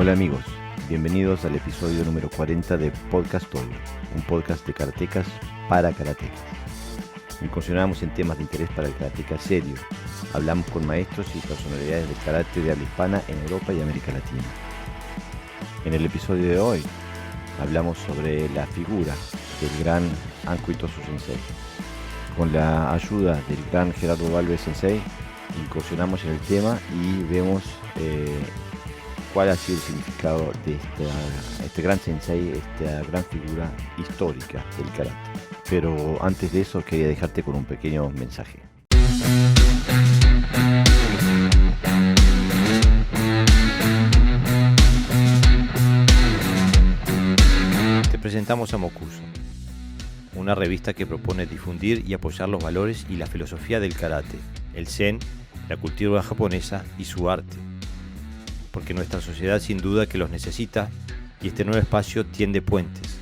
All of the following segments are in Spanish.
Hola amigos, bienvenidos al episodio número 40 de Podcast Toyo, un podcast de karatecas para karatecas. Incursionamos en temas de interés para el karateca serio. Hablamos con maestros y personalidades del karate de habla hispana en Europa y América Latina. En el episodio de hoy hablamos sobre la figura del gran Anko Itosu Sensei. Con la ayuda del gran Gerardo Balbe Sensei, incursionamos en el tema y vemos cuál ha sido el significado de este gran sensei, esta gran figura histórica del karate. Pero antes de eso quería dejarte con un pequeño mensaje. Te presentamos a Mokuso, una revista que propone difundir y apoyar los valores y la filosofía del karate, el zen, la cultura japonesa y su arte. Porque nuestra sociedad sin duda que los necesita y este nuevo espacio tiende puentes.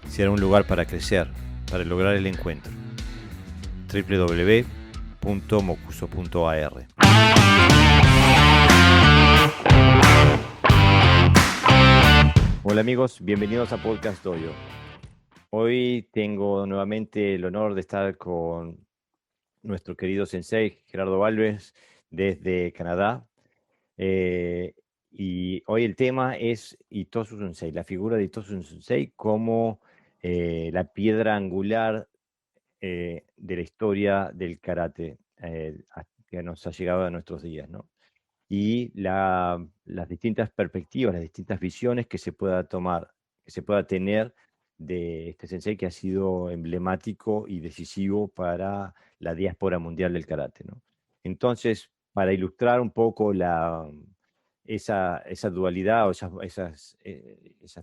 Será un lugar para crecer, para lograr el encuentro. www.mokuso.ar. Hola amigos, bienvenidos a Podcast Dojo. Hoy tengo nuevamente el honor de estar con nuestro querido sensei Gerardo Balbes desde Canadá. Y hoy el tema es Itosu Sensei, la figura de Itosu Sensei como la piedra angular de la historia del karate que nos ha llegado a nuestros días, ¿no? Y las distintas perspectivas, las distintas visiones que se pueda tomar, que se pueda tener de este sensei que ha sido emblemático y decisivo para la diáspora mundial del karate, ¿no? Entonces, para ilustrar un poco esa dualidad o esas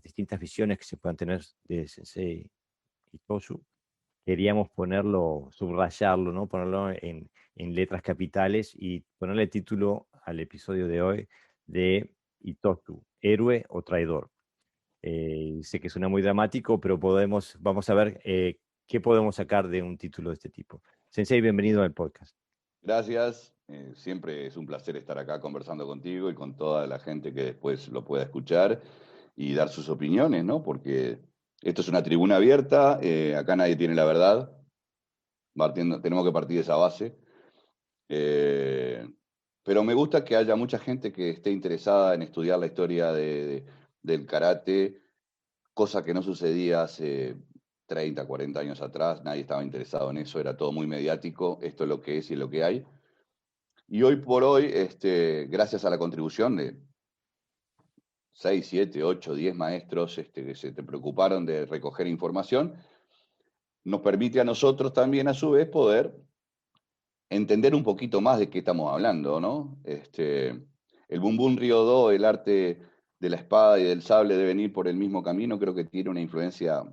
distintas visiones que se puedan tener de Sensei Itosu, queríamos subrayarlo, ¿no? Ponerlo en letras capitales y ponerle título al episodio de hoy de Itosu, héroe o traidor. Sé que suena muy dramático, pero vamos a ver qué podemos sacar de un título de este tipo. Sensei, bienvenido al podcast. Gracias, siempre es un placer estar acá conversando contigo y con toda la gente que después lo pueda escuchar y dar sus opiniones, ¿no? Porque esto es una tribuna abierta, acá nadie tiene la verdad, tenemos que partir de esa base. Pero me gusta que haya mucha gente que esté interesada en estudiar la historia del karate, cosa que no sucedía hace 30, 40 años atrás, nadie estaba interesado en eso, era todo muy mediático, esto es lo que es y es lo que hay. Y hoy por hoy, gracias a la contribución de 6, 7, 8, 10 maestros que se te preocuparon de recoger información, nos permite a nosotros también, a su vez, poder entender un poquito más de qué estamos hablando, ¿no? El Bum Bum Ryo-Do, el arte de la espada y del sable de venir por el mismo camino, creo que tiene una influencia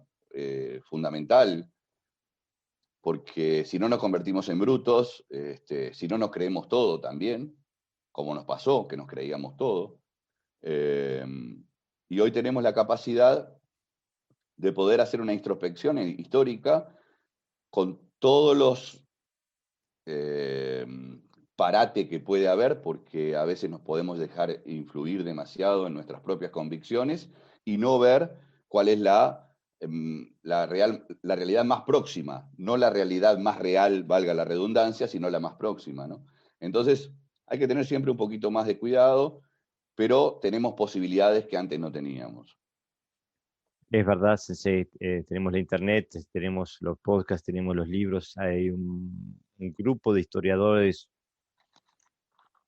fundamental, porque si no nos convertimos en brutos, si no nos creemos todo también, como nos pasó, que nos creíamos todo, y hoy tenemos la capacidad de poder hacer una introspección histórica con todos los parate que puede haber, porque a veces nos podemos dejar influir demasiado en nuestras propias convicciones y no ver cuál es la realidad más próxima, no la realidad más real, valga la redundancia, sino la más próxima, ¿no? Entonces, hay que tener siempre un poquito más de cuidado, pero tenemos posibilidades que antes no teníamos. Es verdad, Sensei, tenemos la internet, tenemos los podcasts, tenemos los libros, hay un grupo de historiadores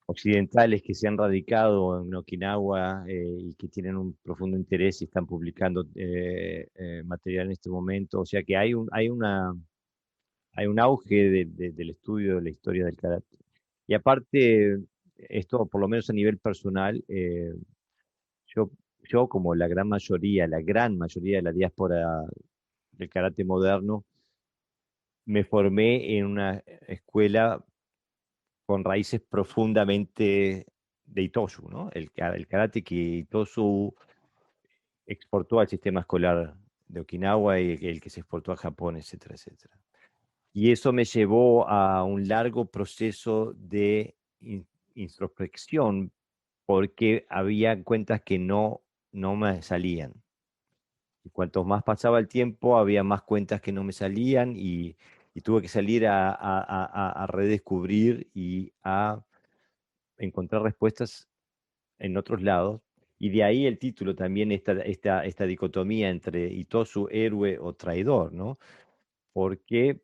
occidentales que se han radicado en Okinawa y que tienen un profundo interés y están publicando material en este momento. O sea que hay un auge del estudio de la historia del karate. Y aparte, esto por lo menos a nivel personal, yo, yo como la gran mayoría de la diáspora del karate moderno, me formé en una escuela con raíces profundamente de Itosu, ¿no? El karate que Itosu exportó al sistema escolar de Okinawa y el que se exportó a Japón, etcétera, etcétera. Y eso me llevó a un largo proceso de introspección porque había cuentas que no me salían. Y cuanto más pasaba el tiempo, había más cuentas que no me salían y tuve que salir a redescubrir y a encontrar respuestas en otros lados. Y de ahí el título también, esta dicotomía entre Itosu, héroe o traidor, ¿no? Porque,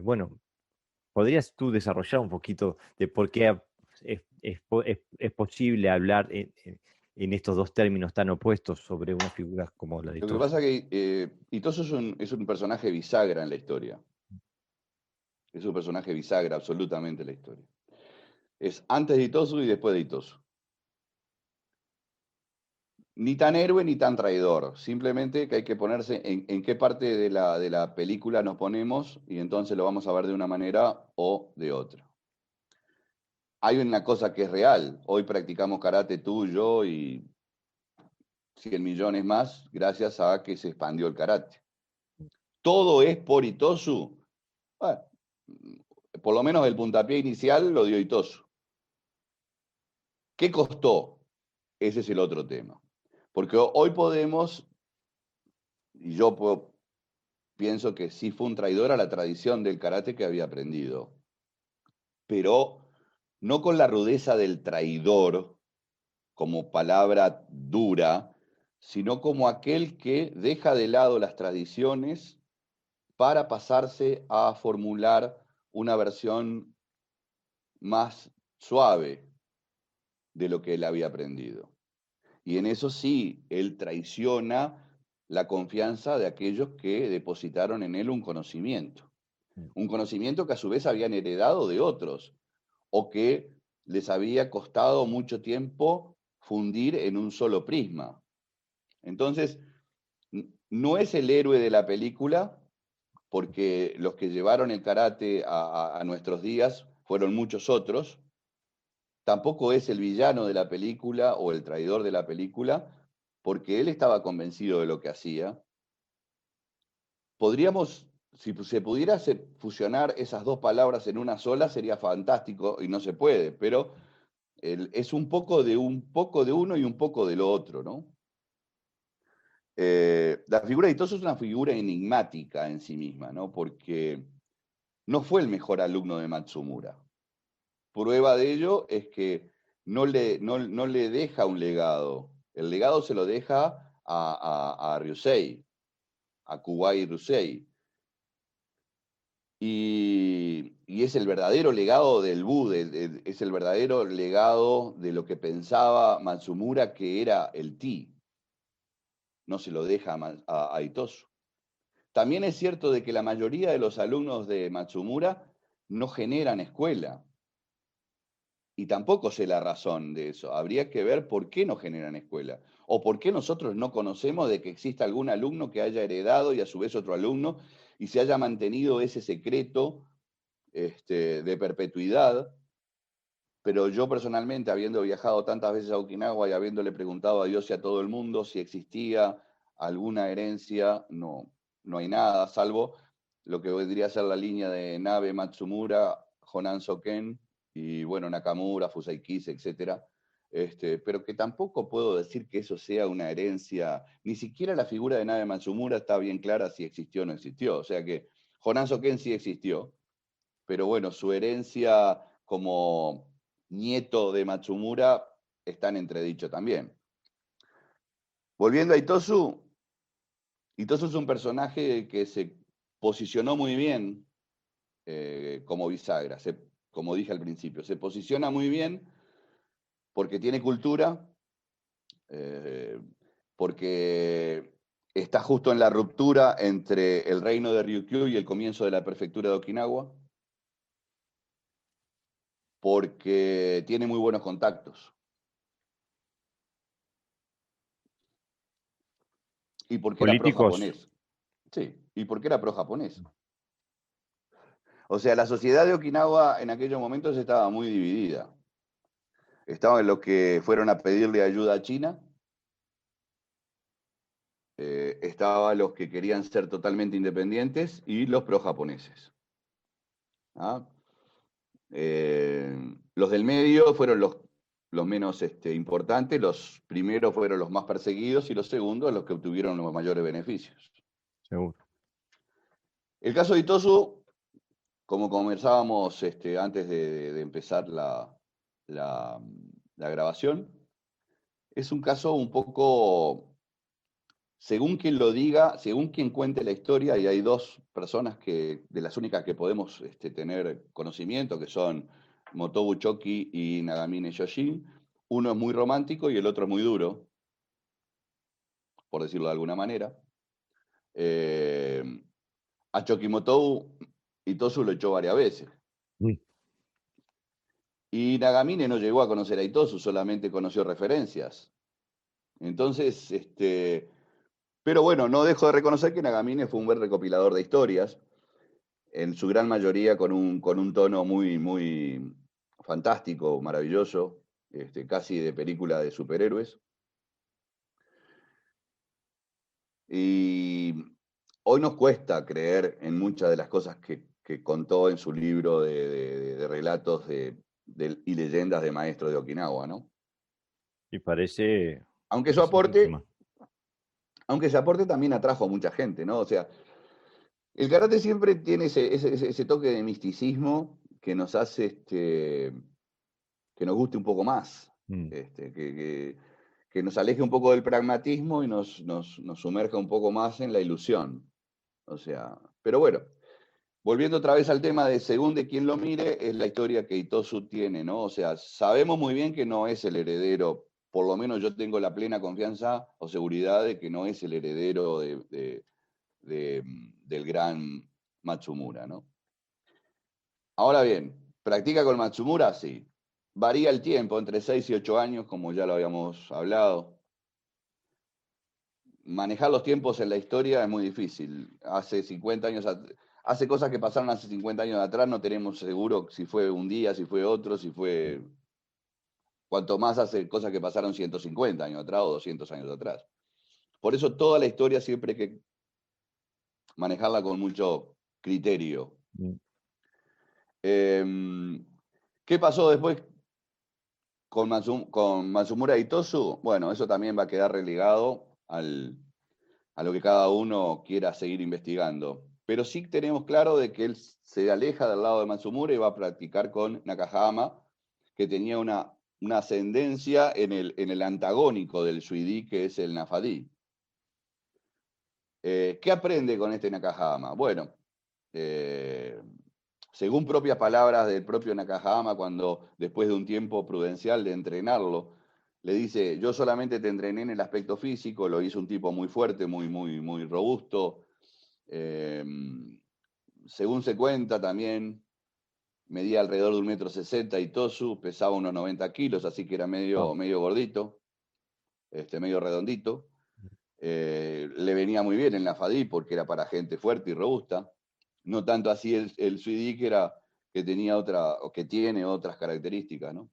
bueno, ¿podrías tú desarrollar un poquito de por qué es posible hablar en estos dos términos tan opuestos sobre una figura como la de Lo que Itosu? pasa es que Itoso es un personaje bisagra en la historia. Es un personaje bisagra absolutamente en la historia. Es antes de Itosu y después de Itosu. Ni tan héroe ni tan traidor. Simplemente que hay que ponerse en qué parte de la película nos ponemos y entonces lo vamos a ver de una manera o de otra. Hay una cosa que es real. Hoy practicamos karate tú, yo y 100 millones más gracias a que se expandió el karate. Todo es por Itosu. Bueno, por lo menos el puntapié inicial lo dio Itosu. ¿Qué costó? Ese es el otro tema. Porque hoy podemos, y yo pienso que sí fue un traidor a la tradición del karate que había aprendido, pero no con la rudeza del traidor como palabra dura, sino como aquel que deja de lado las tradiciones para pasarse a formular una versión más suave de lo que él había aprendido. Y en eso sí, él traiciona la confianza de aquellos que depositaron en él un conocimiento que a su vez habían heredado de otros o que les había costado mucho tiempo fundir en un solo prisma. Entonces, no es el héroe de la película, porque los que llevaron el karate a nuestros días fueron muchos otros. Tampoco es el villano de la película o el traidor de la película, porque él estaba convencido de lo que hacía. Podríamos, si se pudiera fusionar esas dos palabras en una sola, sería fantástico y no se puede, pero es un poco de uno y un poco de lo otro, ¿no? La figura de Itosu es una figura enigmática en sí misma, ¿no? Porque no fue el mejor alumno de Matsumura. Prueba de ello es que no le deja un legado. El legado se lo deja a Ryusei, a Kuwai Ryusei. Y es el verdadero legado del Bude, es el verdadero legado de lo que pensaba Matsumura que era el Ti. No se lo deja a Itosu. También es cierto de que la mayoría de los alumnos de Matsumura no generan escuela. Y tampoco sé la razón de eso. Habría que ver por qué no generan escuela. O por qué nosotros no conocemos de que exista algún alumno que haya heredado y a su vez otro alumno y se haya mantenido ese secreto de perpetuidad. Pero yo personalmente, habiendo viajado tantas veces a Okinawa y habiéndole preguntado a Dios y a todo el mundo si existía alguna herencia, no hay nada, salvo lo que vendría a ser la línea de Nabe Matsumura, Honan Soken, y bueno, Nakamura, Fusai Kise, etc. Pero que tampoco puedo decir que eso sea una herencia, ni siquiera la figura de Nabe Matsumura está bien clara si existió o no existió. O sea que Honan Soken sí existió, pero bueno, su herencia como nieto de Matsumura está en entredicho también. Volviendo a Itosu, Itosu es un personaje que se posicionó muy bien como bisagra, como dije al principio, se posiciona muy bien porque tiene cultura, eh, porque está justo en la ruptura entre el reino de Ryukyu y el comienzo de la prefectura de Okinawa, porque tiene muy buenos contactos y porque era Políticos, pro-japonés. Sí, y porque era pro-japonés. O sea, la sociedad de Okinawa en aquellos momentos estaba muy dividida. Estaban los que fueron a pedirle ayuda a China, estaban los que querían ser totalmente independientes y los pro-japoneses. ¿Ah? Los del medio fueron los los menos importantes, los primeros fueron los más perseguidos y los segundos los que obtuvieron los mayores beneficios. Seguro. El caso de Itosu, como conversábamos antes de empezar la grabación, es un caso un poco, según quien lo diga, según quien cuente la historia, y hay dos personas de las únicas que podemos tener conocimiento, que son Motobu Choki y Nagamine Yoshin. Uno es muy romántico y el otro es muy duro, por decirlo de alguna manera. A Choki Motobu Itosu lo echó varias veces. Mm. Y Nagamine no llegó a conocer a Itosu, solamente conoció referencias. Entonces, pero bueno, no dejo de reconocer que Nagamine fue un buen recopilador de historias, en su gran mayoría con un tono muy, muy fantástico, maravilloso, casi de película de superhéroes. Y hoy nos cuesta creer en muchas de las cosas que contó en su libro de relatos y leyendas de maestros de Okinawa, ¿no? Y parece Aunque su interesantísima. aunque ese aporte también atrajo a mucha gente, ¿no? O sea, el karate siempre tiene ese toque de misticismo que nos hace que nos guste un poco más, Mm. que nos aleje un poco del pragmatismo y nos sumerja un poco más en la ilusión. O sea, pero bueno, volviendo otra vez al tema de según de quién lo mire, es la historia que Itosu tiene, ¿no? O sea, sabemos muy bien que no es el heredero, por lo menos yo tengo la plena confianza o seguridad de que no es el heredero del gran Matsumura, ¿no? Ahora bien, ¿practica con Matsumura? Sí. Varía el tiempo, entre 6 y 8 años, como ya lo habíamos hablado. Manejar los tiempos en la historia es muy difícil. Hace cosas que pasaron hace 50 años atrás, no tenemos seguro si fue un día, si fue otro, si fue... Cuanto más hace cosas que pasaron 150 años atrás o 200 años atrás. Por eso toda la historia siempre hay que manejarla con mucho criterio. Mm. ¿Qué pasó después con Matsumura Itosu? Bueno, eso también va a quedar relegado a lo que cada uno quiera seguir investigando. Pero sí tenemos claro de que él se aleja del lado de Matsumura y va a practicar con Nakahama, que tenía una ascendencia en el antagónico del Suidí, que es el Nafadí. ¿Qué aprende con este Nakahama? Bueno, según propias palabras del propio Nakahama, cuando después de un tiempo prudencial de entrenarlo, le dice, yo solamente te entrené en el aspecto físico, lo hizo un tipo muy fuerte, muy, muy, muy robusto. Según se cuenta también, medía alrededor de 1,60 m y Tosu pesaba unos 90 kilos, así que era Ah, medio gordito, medio redondito. Le venía muy bien en la FADI porque era para gente fuerte y robusta. No tanto así el Suidí, que tenía o que tiene otras características, ¿no?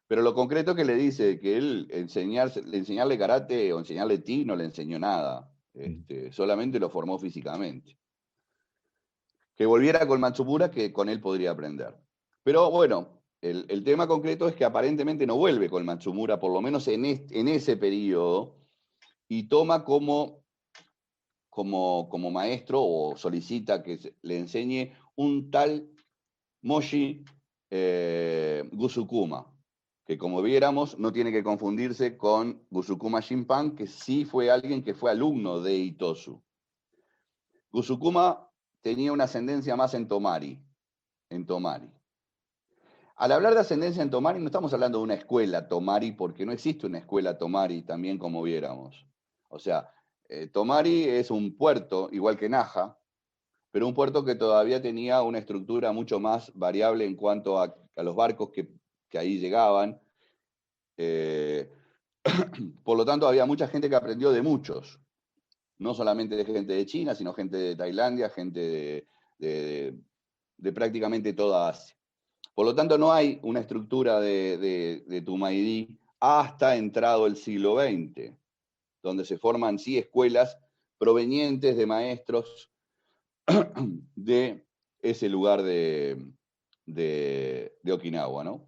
Pero lo concreto que le dice que él enseñarle karate o enseñarle ti no le enseñó nada, solamente lo formó físicamente. Que volviera con Matsumura, que con él podría aprender. Pero bueno, el tema concreto es que aparentemente no vuelve con Matsumura, por lo menos en ese periodo, y toma como maestro o solicita que le enseñe un tal Moshi Gusukuma, que como viéramos no tiene que confundirse con Gusukuma Shinpan, que sí fue alguien que fue alumno de Itosu. Gusukuma tenía una ascendencia más en Tomari. Al hablar de ascendencia en Tomari, no estamos hablando de una escuela Tomari, porque no existe una escuela Tomari, también como viéramos. O sea, Tomari es un puerto, igual que Naja, pero un puerto que todavía tenía una estructura mucho más variable en cuanto a los barcos que ahí llegaban. Por lo tanto, había mucha gente que aprendió de muchos, no solamente de gente de China, sino gente de Tailandia, gente de prácticamente toda Asia. Por lo tanto, no hay una estructura de Tumaidí hasta entrado el siglo XX, donde se forman sí escuelas provenientes de maestros de ese lugar de Okinawa, ¿no?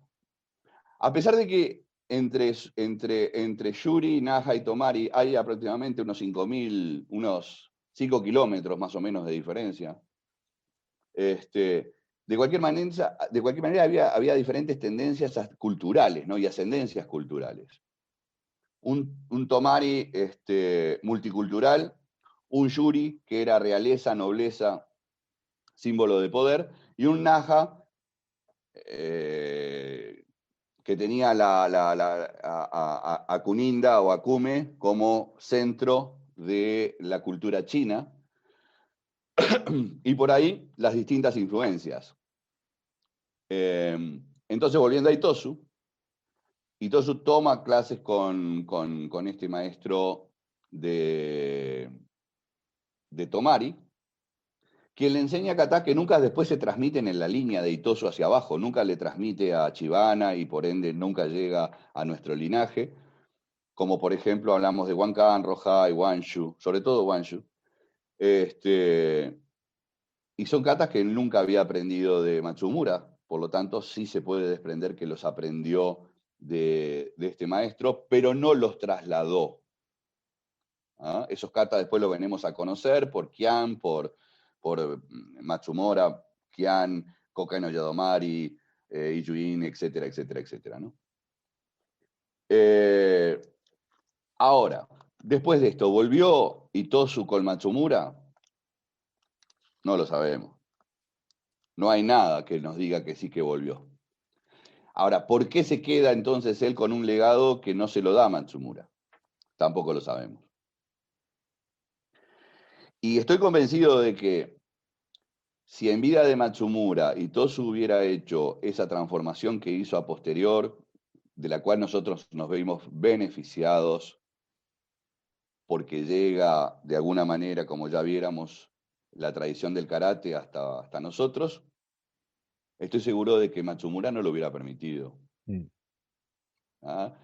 A pesar de que entre Yuri, Naha y Tomari hay aproximadamente unos 5 kilómetros más o menos de diferencia. De cualquier manera había diferentes tendencias culturales, ¿no? Y ascendencias culturales. Un Tomari multicultural, un Yuri que era realeza, nobleza, símbolo de poder, y un Naha que tenía a Kuninda o a Kume como centro de la cultura china, y por ahí las distintas influencias. Entonces, volviendo a Itosu toma clases con este maestro de Tomari, que le enseña a kata que nunca después se transmiten en la línea de Itosu hacia abajo, nunca le transmite a Chibana y por ende nunca llega a nuestro linaje, como por ejemplo hablamos de Wankan, Rohai, Wanshu, sobre todo Wanshu, y son katas que él nunca había aprendido de Matsumura, por lo tanto sí se puede desprender que los aprendió de este maestro, pero no los trasladó. ¿Ah? Esos katas después los venimos a conocer por Kian, por Matsumura, Kian, Kokai no Yadomari, Iyuin, etcétera, etcétera, etcétera, ¿no? Ahora, después de esto, ¿volvió Itosu con Matsumura? No lo sabemos. No hay nada que nos diga que sí que volvió. Ahora, ¿por qué se queda entonces él con un legado que no se lo da a Matsumura? Tampoco lo sabemos. Y estoy convencido de que si en vida de Matsumura Itosu hubiera hecho esa transformación que hizo a posterior, de la cual nosotros nos vimos beneficiados, porque llega de alguna manera, como ya viéramos, la tradición del karate hasta nosotros, estoy seguro de que Matsumura no lo hubiera permitido. ¿Ah?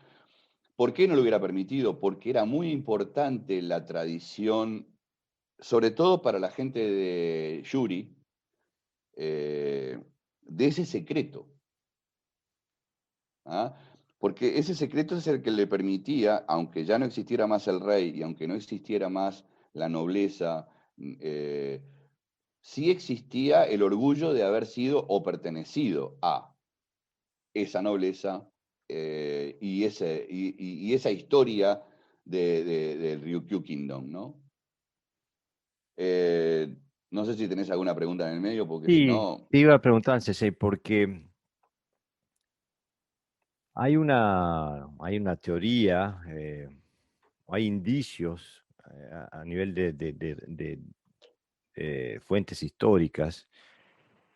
¿Por qué no lo hubiera permitido? Porque era muy importante la tradición, sobre todo para la gente de Yuri, de ese secreto. ¿Ah? Porque ese secreto es el que le permitía, aunque ya no existiera más el rey y aunque no existiera más la nobleza, sí existía el orgullo de haber sido o pertenecido a esa nobleza y esa historia del Ryukyu Kingdom, ¿no? No sé si tenés alguna pregunta en el medio, porque si Sí, no... te iba a preguntar, Sensei, porque hay una teoría, hay indicios a nivel de fuentes históricas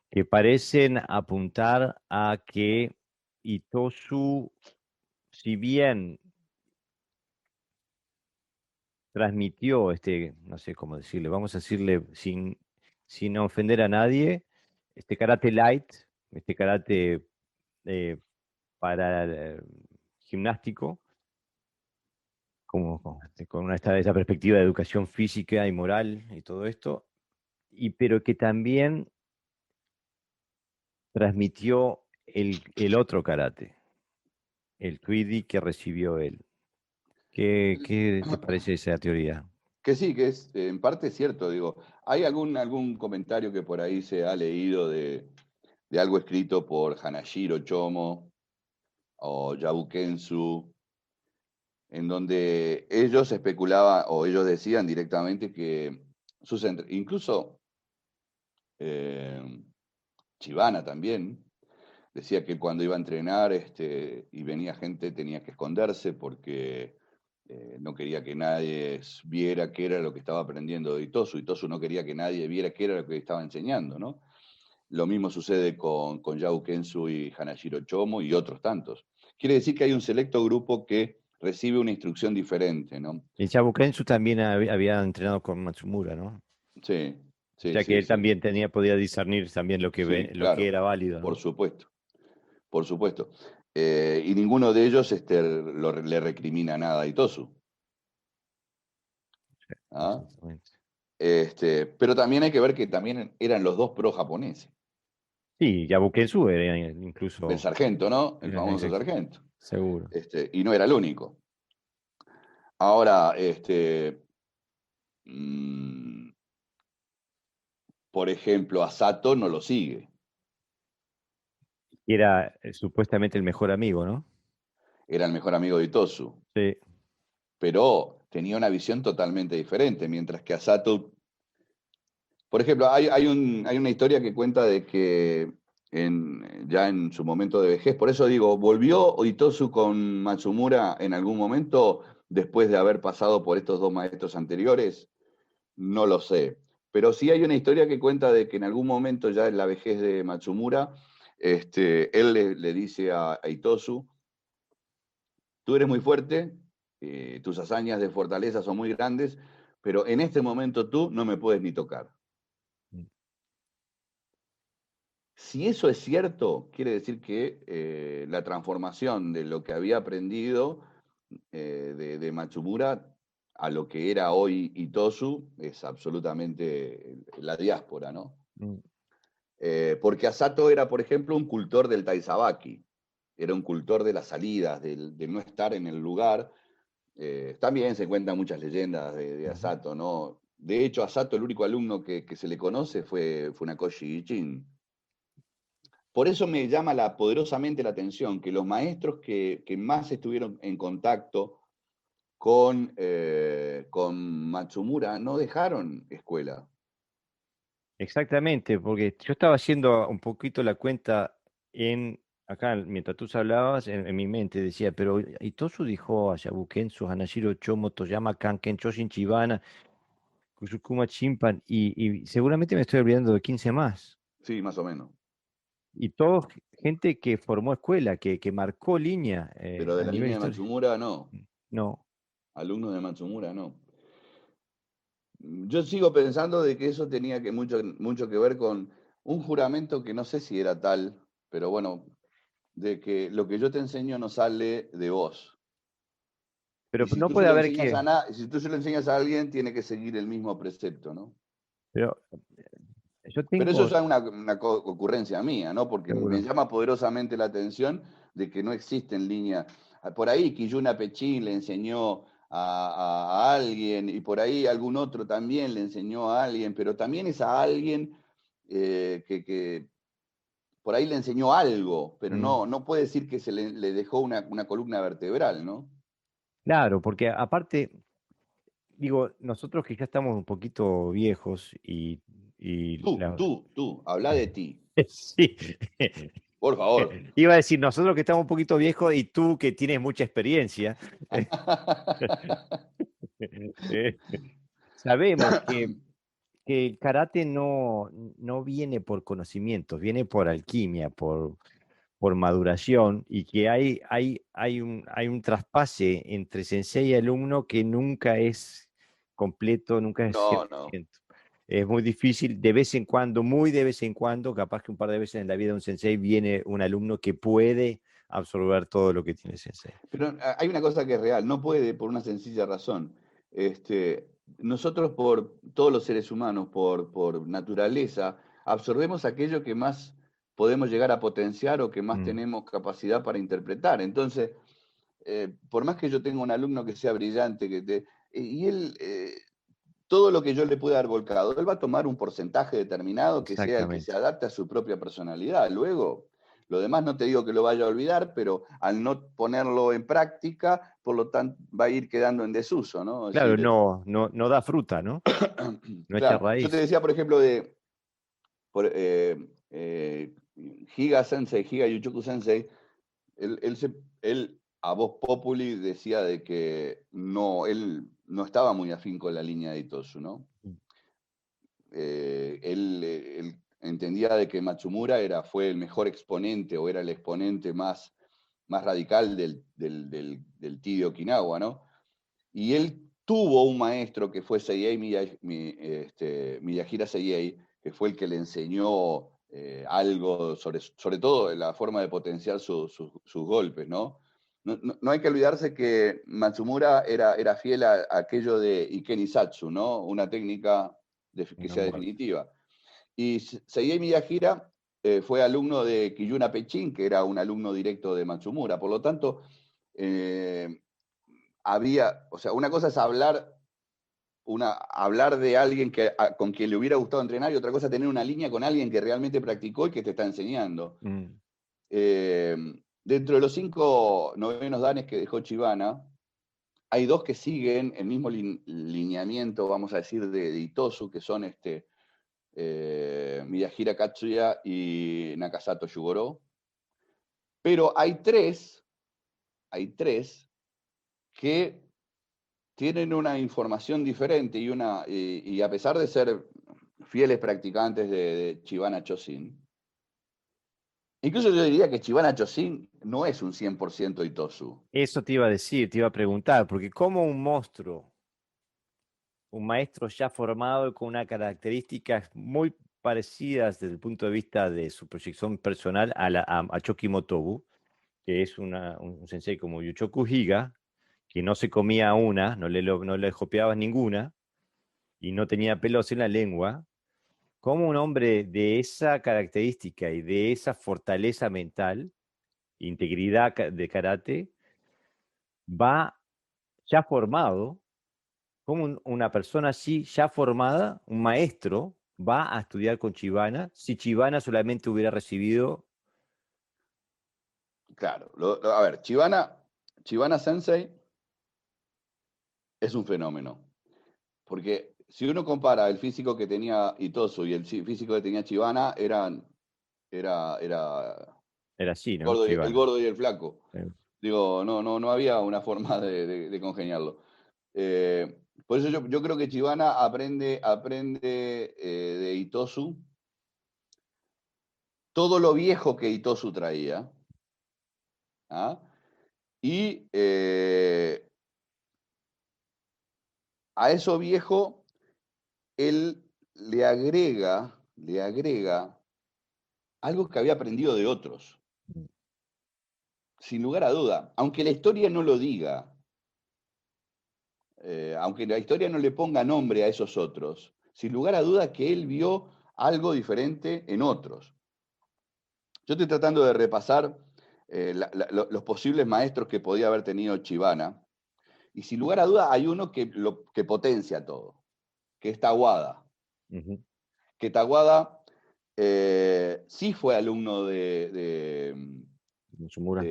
que parecen apuntar a que Itosu, si bien transmitió no sé cómo decirle, vamos a decirle sin ofender a nadie, este karate light, este karate eh, para gimnástico, como con esa perspectiva de educación física y moral y todo esto, pero que también transmitió el otro karate, el Tweedy que recibió él. ¿Qué te parece esa teoría? Que sí, que es en parte cierto, digo. Hay algún comentario que por ahí se ha leído de algo escrito por Hanashiro Chomo o Yabu Kensu, en donde ellos especulaban o ellos decían directamente que incluso Chibana también decía que cuando iba a entrenar y venía gente tenía que esconderse porque no quería que nadie viera qué era lo que estaba aprendiendo de Itosu. Itosu no quería que nadie viera qué era lo que estaba enseñando, ¿no? Lo mismo sucede con Yao Kensu y Hanashiro Chomo y otros tantos. Quiere decir que hay un selecto grupo que recibe una instrucción diferente, ¿no? El Shabu Kensu también había entrenado con Matsumura, ¿no? Sí, O sí, sea que sí, él sí. también podía discernir también Sí, lo que claro, era válido, por ¿no? supuesto, por supuesto. Y ninguno de ellos le recrimina nada a Itosu. ¿Ah? Exactamente. Pero también hay que ver que también eran los dos pro japoneses. Sí, Yabu Kensu era El incluso. sargento, ¿no? El Era famoso sargento. seguro. Y no era el único. Ahora, por ejemplo, a Sato no lo sigue. Y era supuestamente el mejor amigo, ¿no? Era el mejor amigo de Itosu, Sí. pero tenía una visión totalmente diferente, mientras que a Sato, por ejemplo, hay una historia que cuenta de que ya en su momento de vejez, por eso digo, ¿volvió Itosu con Matsumura en algún momento después de haber pasado por estos dos maestros anteriores? No lo sé. Pero sí hay una historia que cuenta de que en algún momento, ya en la vejez de Matsumura, él le dice a Itosu: tú eres muy fuerte, tus hazañas de fortaleza son muy grandes, pero en este momento tú no me puedes ni tocar. Mm. Si eso es cierto, quiere decir que la transformación de lo que había aprendido de Matsumura a lo que era hoy Itosu es absolutamente la diáspora, ¿no? Mm. Porque Asato era, por ejemplo, un cultor del Taizabaki, era un cultor de las salidas, de no estar en el lugar. También se cuentan muchas leyendas de Ujú. Asato, ¿no? De hecho, Asato, el único alumno que se le conoce fue Funakoshi Ichin. Por eso me llama poderosamente la atención que los maestros que más estuvieron en contacto con Matsumura no dejaron escuela. Exactamente, porque yo estaba haciendo un poquito la cuenta acá, mientras tú hablabas, en mi mente decía, pero Itosu dijo a Yabuken, su Hanashiro Chomo, Toyama Kanken, Choshin Chibana, Kusukuma Chimpan, y seguramente me estoy olvidando de 15 más. Sí, más o menos. Y todo gente que formó escuela, que marcó línea Pero de a la nivel línea de histórico. Matsumura, no. No, Alumnos de Matsumura, no. Yo sigo pensando de que eso tenía mucho que ver con un juramento que no sé si era tal, pero bueno, de que lo que yo te enseño no sale de vos. pero Y si no tú se puede lo haber enseñas que, si tú se lo enseñas a alguien, tiene que seguir el mismo precepto, ¿no? pero yo Pero eso tengo, ya es una ocurrencia mía, ¿no? Porque me seguro. llama poderosamente la atención de que no existe en línea. Por ahí Quiyuna Pechín le enseñó a alguien y por ahí algún otro también le enseñó a alguien, pero también es a alguien que por ahí le enseñó algo, pero Mm. no puede decir que le dejó una columna vertebral, ¿no? Claro, porque aparte, digo, nosotros que ya estamos un poquito viejos y Habla de ti, sí, por favor. iba a decir, nosotros que estamos un poquito viejos y tú que tienes mucha experiencia, eh, sabemos que el karate no viene por conocimientos, viene por alquimia, por maduración, y que hay un traspase entre sensei y alumno que nunca es completo, nunca es No, no. 100%. Es muy difícil, de vez en cuando, muy de vez en cuando, capaz que un par de veces en la vida de un sensei viene un alumno que puede absorber todo lo que tiene el sensei. Pero hay una cosa que es real, no puede por una sencilla razón. Nosotros, todos los seres humanos, por naturaleza, absorbemos aquello que más podemos llegar a potenciar o que más Mm. tenemos capacidad para interpretar. Entonces, por más que yo tenga un alumno que sea brillante, y él, todo lo que yo le pueda dar volcado, él va a tomar un porcentaje determinado que sea el que se Exactamente. adapte a su propia personalidad. Luego, lo demás no te digo que lo vaya a olvidar, pero al no ponerlo en práctica, por lo tanto, va a ir quedando en desuso, ¿no? Es Claro, decir, no da fruta, ¿no? No echa claro, yo te raíz. decía, por ejemplo, eh, Higa Sensei, Higa Yuchoku Sensei, él a voz populi decía de que no, él no estaba muy afín con la línea de Itosu, ¿no? Él entendía de que Matsumura fue el mejor exponente o era el exponente más radical del Ti de Okinawa, ¿no? Y él tuvo un maestro que fue Seiyei Miyahira Seiyei, que fue el que le enseñó algo sobre todo la forma de potenciar sus golpes, ¿no? No hay que olvidarse que Matsumura era fiel a aquello de Ikenisatsu, ¿no? Una técnica que No sea muerde. definitiva. Y Seiyei Miyahira fue alumno de Kiyuna Pechin, que era un alumno directo de Matsumura. Por lo tanto, o sea, una cosa es hablar de alguien con quien le hubiera gustado entrenar y otra cosa tener una línea con alguien que realmente practicó y que te está enseñando. Dentro de los 5 novenos danes que dejó Chibana, hay 2 que siguen el mismo lineamiento, vamos a decir, de Itosu, que son Miyahira Katsuya y Nakasato Yugoro. Pero hay tres que tienen una información diferente y a pesar de ser fieles practicantes de Chibana Chosin, incluso yo diría que Chibana Chosin no es un 100% Itosu. Eso te iba a decir, te iba a preguntar, porque como un monstruo, un maestro ya formado y con unas características muy parecidas desde el punto de vista de su proyección personal a Choki Motobu, que es un sensei como Yuchoku Higa, que no se comía una, no le copiaba ninguna y no tenía pelos en la lengua. ¿Cómo un hombre de esa característica y de esa fortaleza mental, integridad de karate, va ya formado, como una persona así ya formada, un maestro, va a estudiar con Chibana, si Chibana solamente hubiera recibido... Claro, a ver, Chibana Sensei es un fenómeno. Porque si uno compara el físico que tenía Itosu y el físico que tenía Chibana, era Era así, ¿no? el Chibana. gordo y el flaco. Digo, no había una forma de congeniarlo. Por eso yo creo que Chibana aprende de Itosu todo lo viejo que Itosu traía. ¿Ah? Y a eso viejo, él le agrega algo que había aprendido de otros. Sin lugar a duda. Aunque la historia no lo diga, aunque la historia no le ponga nombre a esos otros, sin lugar a duda que él vio algo diferente en otros. Yo estoy tratando de repasar los posibles maestros que podía haber tenido Chibana, y sin lugar a duda hay uno que potencia todo, que es Tawada. Que Tawada sí fue alumno Matsumura.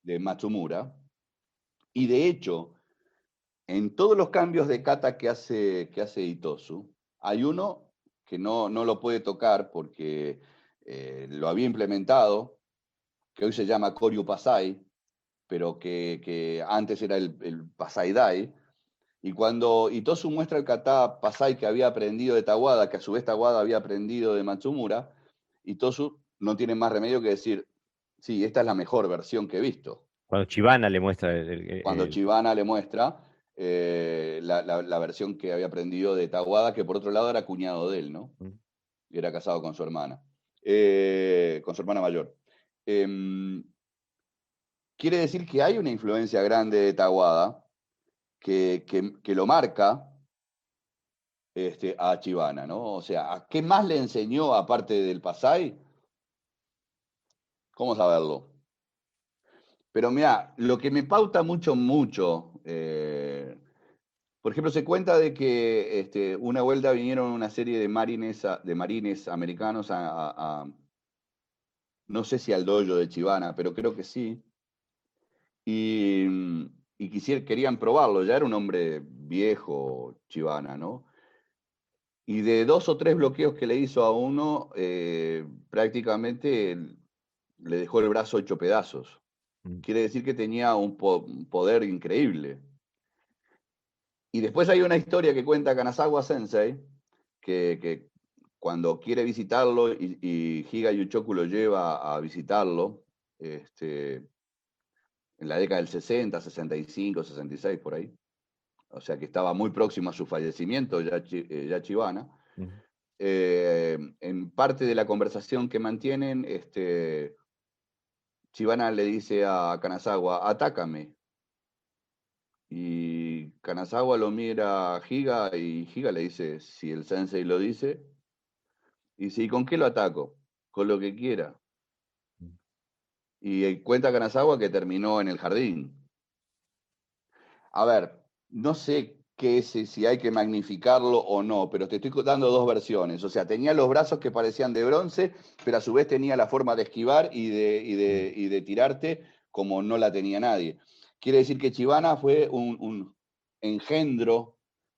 de Matsumura, y de hecho, en todos los cambios de kata que hace Itosu, hay uno que no lo puede tocar porque lo había implementado, que hoy se llama Koryu Pasai, pero que antes era el Pasai Dai. Y cuando Itosu muestra el kata Pasai que había aprendido de Tawada, que a su vez Tawada había aprendido de Matsumura, Itosu no tiene más remedio que decir, sí, esta es la mejor versión que he visto. Cuando Chibana le muestra Cuando Chibana le muestra la versión que había aprendido de Tawada, que por otro lado era cuñado de él, ¿no? Y era casado con su hermana mayor. Quiere decir que hay una influencia grande de Tawada que lo marca a Chibana, ¿no? O sea, ¿a qué más le enseñó aparte del Pasai? ¿Cómo saberlo? Pero mira, lo que me pauta mucho, por ejemplo, se cuenta de que una vuelta vinieron una serie de marines americanos no sé si al dojo de Chibana, pero creo que sí. Y querían probarlo, ya era un hombre viejo, Chibana, ¿no? Y de 2 o 3 bloqueos que le hizo a uno, prácticamente le dejó el brazo hecho pedazos. Quiere decir que tenía un poder increíble. Y después hay una historia que cuenta Kanazawa Sensei, que cuando quiere visitarlo y Higa Yuchoku lo lleva a visitarlo, en la década del 60, 65, 66, por ahí. O sea que estaba muy próximo a su fallecimiento ya Chibana. En parte de la conversación que mantienen, Chibana le dice a Kanazawa, atácame. Y Kanazawa lo mira a Higa y Higa le dice, si el sensei lo dice, y dice, ¿y con qué lo ataco? con lo que quiera. Y cuenta Kanazawa que terminó en el jardín. A ver, no sé qué es, si hay que magnificarlo o no, pero te estoy dando dos versiones. O sea, tenía los brazos que parecían de bronce, pero a su vez tenía la forma de esquivar y de tirarte como no la tenía nadie. Quiere decir que Chibana fue un engendro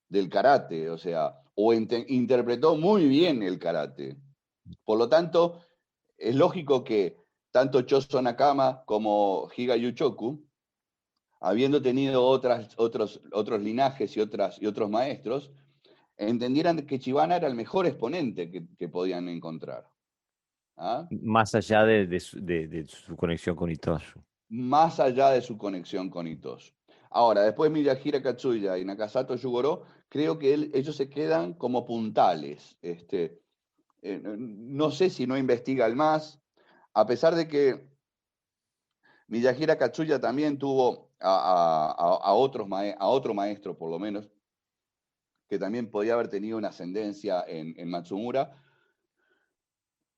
del karate, o sea, interpretó muy bien el karate. Por lo tanto, es lógico que tanto Choso Nakama como Higa Yuchoku, habiendo tenido otros linajes y otros maestros, entendieran que Chibana era el mejor exponente que podían encontrar. ¿Ah? Más allá de su conexión con Itosu. Más allá de su conexión con Itosu. Ahora, después Miyahira Katsuya y Nakasato Yugoro, creo que ellos se quedan como puntales. No sé si no investiga el más, a pesar de que Miyahira Katsuya también tuvo a otro maestro, por lo menos, que también podía haber tenido una ascendencia en Matsumura.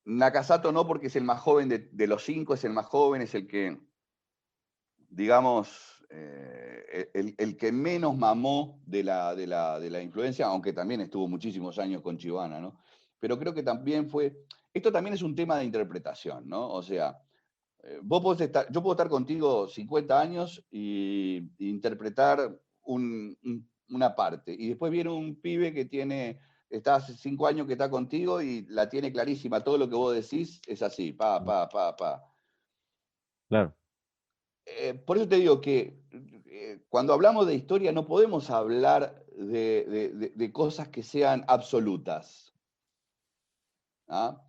Nakasato no, porque es el más joven de los cinco, es el más joven, es el que, digamos, el que menos mamó de la influencia, aunque también estuvo muchísimos años con Chibana, ¿no? Pero creo que también esto también es un tema de interpretación, ¿no? O sea, yo puedo estar contigo 50 años e interpretar una parte. Y después viene un pibe está hace 5 años que está contigo y la tiene clarísima. Todo lo que vos decís es así, pa. Claro. Por eso te digo que cuando hablamos de historia no podemos hablar de cosas que sean absolutas. ¿Ah?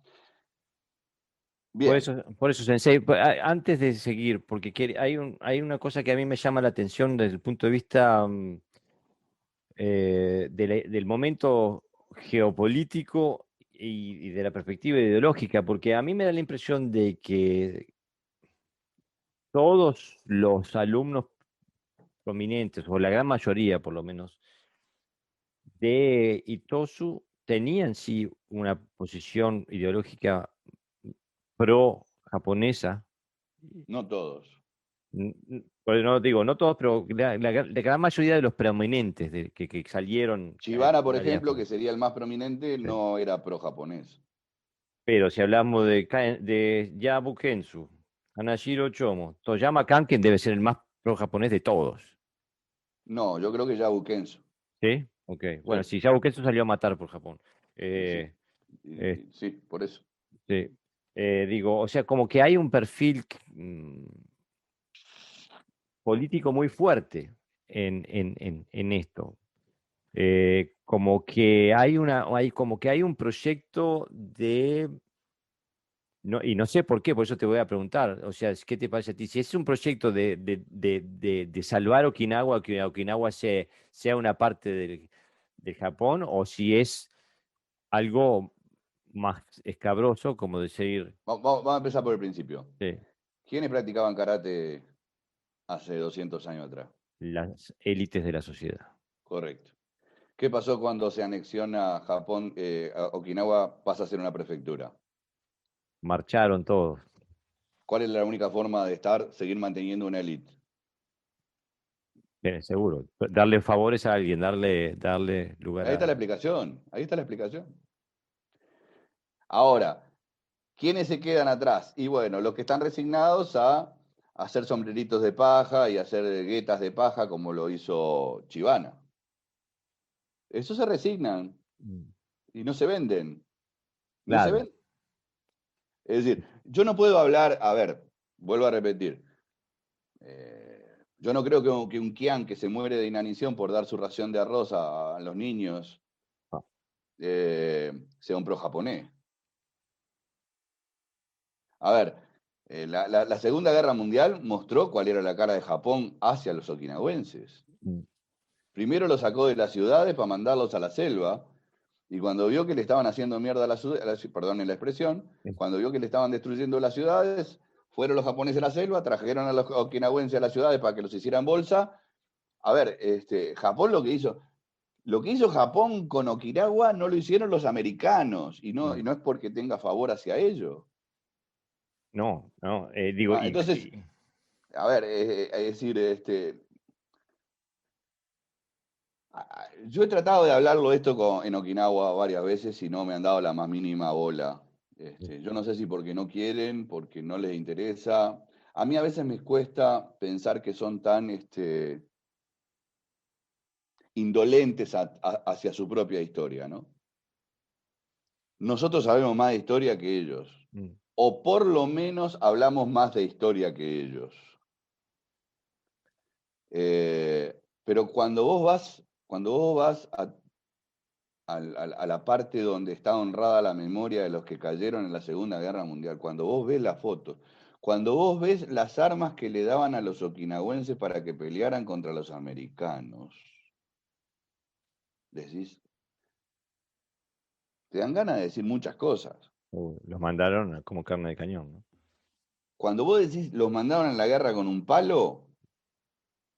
Bien. Por eso, Sensei, antes de seguir, porque hay una cosa que a mí me llama la atención desde el punto de vista del momento geopolítico y de la perspectiva ideológica, porque a mí me da la impresión de que todos los alumnos prominentes, o la gran mayoría por lo menos, de Itosu tenían sí una posición ideológica pro-japonesa. No todos. Pues no digo, no todos, pero la gran mayoría de los prominentes que salieron Chibana, en por la ejemplo, diáspora. que sería el más prominente, Sí. no era pro-japonés. Pero si hablamos de Yabu Kensu, Hanashiro Chomo, Toyama Kanken debe ser el más pro-japonés de todos. No, yo creo que ya Kenzo. ¿Sí? Ok. Bueno, Sí, si Yabu Kensu salió a matar por Japón. y sí, Eh, eh, sí, por eso. sí. Digo, o sea, como que hay un perfil político muy fuerte en esto. Como que como que hay un proyecto de, no, y no sé por qué, por eso te voy a preguntar, o sea, ¿qué te parece a ti? Si es un proyecto de salvar Okinawa, que Okinawa sea una parte del Japón, o si es algo más escabroso, como decir, Vamos a empezar por el principio. sí, ¿Quiénes practicaban karate hace 200 años atrás? las élites de la sociedad. Correcto. ¿Qué pasó cuando se anexiona Japón, Okinawa pasa a ser una prefectura? Marcharon todos. ¿Cuál es la única forma de seguir manteniendo una élite? Seguro. Darle favores a alguien, darle lugar Ahí está la a... explicación, ahí está la explicación. Ahora, ¿quiénes se quedan atrás? Y bueno, los que están resignados a hacer sombreritos de paja y hacer guetas de paja como lo hizo Chibana. Esos se resignan y no se venden. No se Claro. venden. Es decir, yo no puedo hablar, a ver, vuelvo a repetir, yo no creo que un Kian que se muere de inanición por dar su ración de arroz a los niños Ah, sea un pro japonés. A ver, la Segunda Guerra Mundial mostró cuál era la cara de Japón hacia los okinawenses. mm, Primero los sacó de las ciudades para mandarlos a la selva, y cuando vio que le estaban haciendo mierda a la ciudad, perdonen la expresión, sí. cuando vio que le estaban destruyendo las ciudades, fueron los japoneses a la selva, trajeron a los okinawenses a las ciudades para que los hicieran bolsa. A ver, Japón lo que hizo Japón con Okinawa no lo hicieron los americanos, y no es porque tenga favor hacia ellos. No, no, digo, Entonces, a ver, es decir, yo he tratado de hablarlo esto en Okinawa varias veces y no me han dado la más mínima bola. Yo no sé si porque no quieren, porque no les interesa. A mí a veces me cuesta pensar que son tan indolentes hacia su propia historia, ¿no? Nosotros sabemos más de historia que ellos, mm, o por lo menos hablamos más de historia que ellos. Pero cuando vos vas a la parte donde está honrada la memoria de los que cayeron en la Segunda Guerra Mundial, cuando vos ves las fotos, cuando vos ves las armas que le daban a los okinawenses para que pelearan contra los americanos, decís, te dan ganas de decir muchas cosas. los mandaron como carne de cañón, ¿no? Cuando vos decís, los mandaron a la guerra con un palo,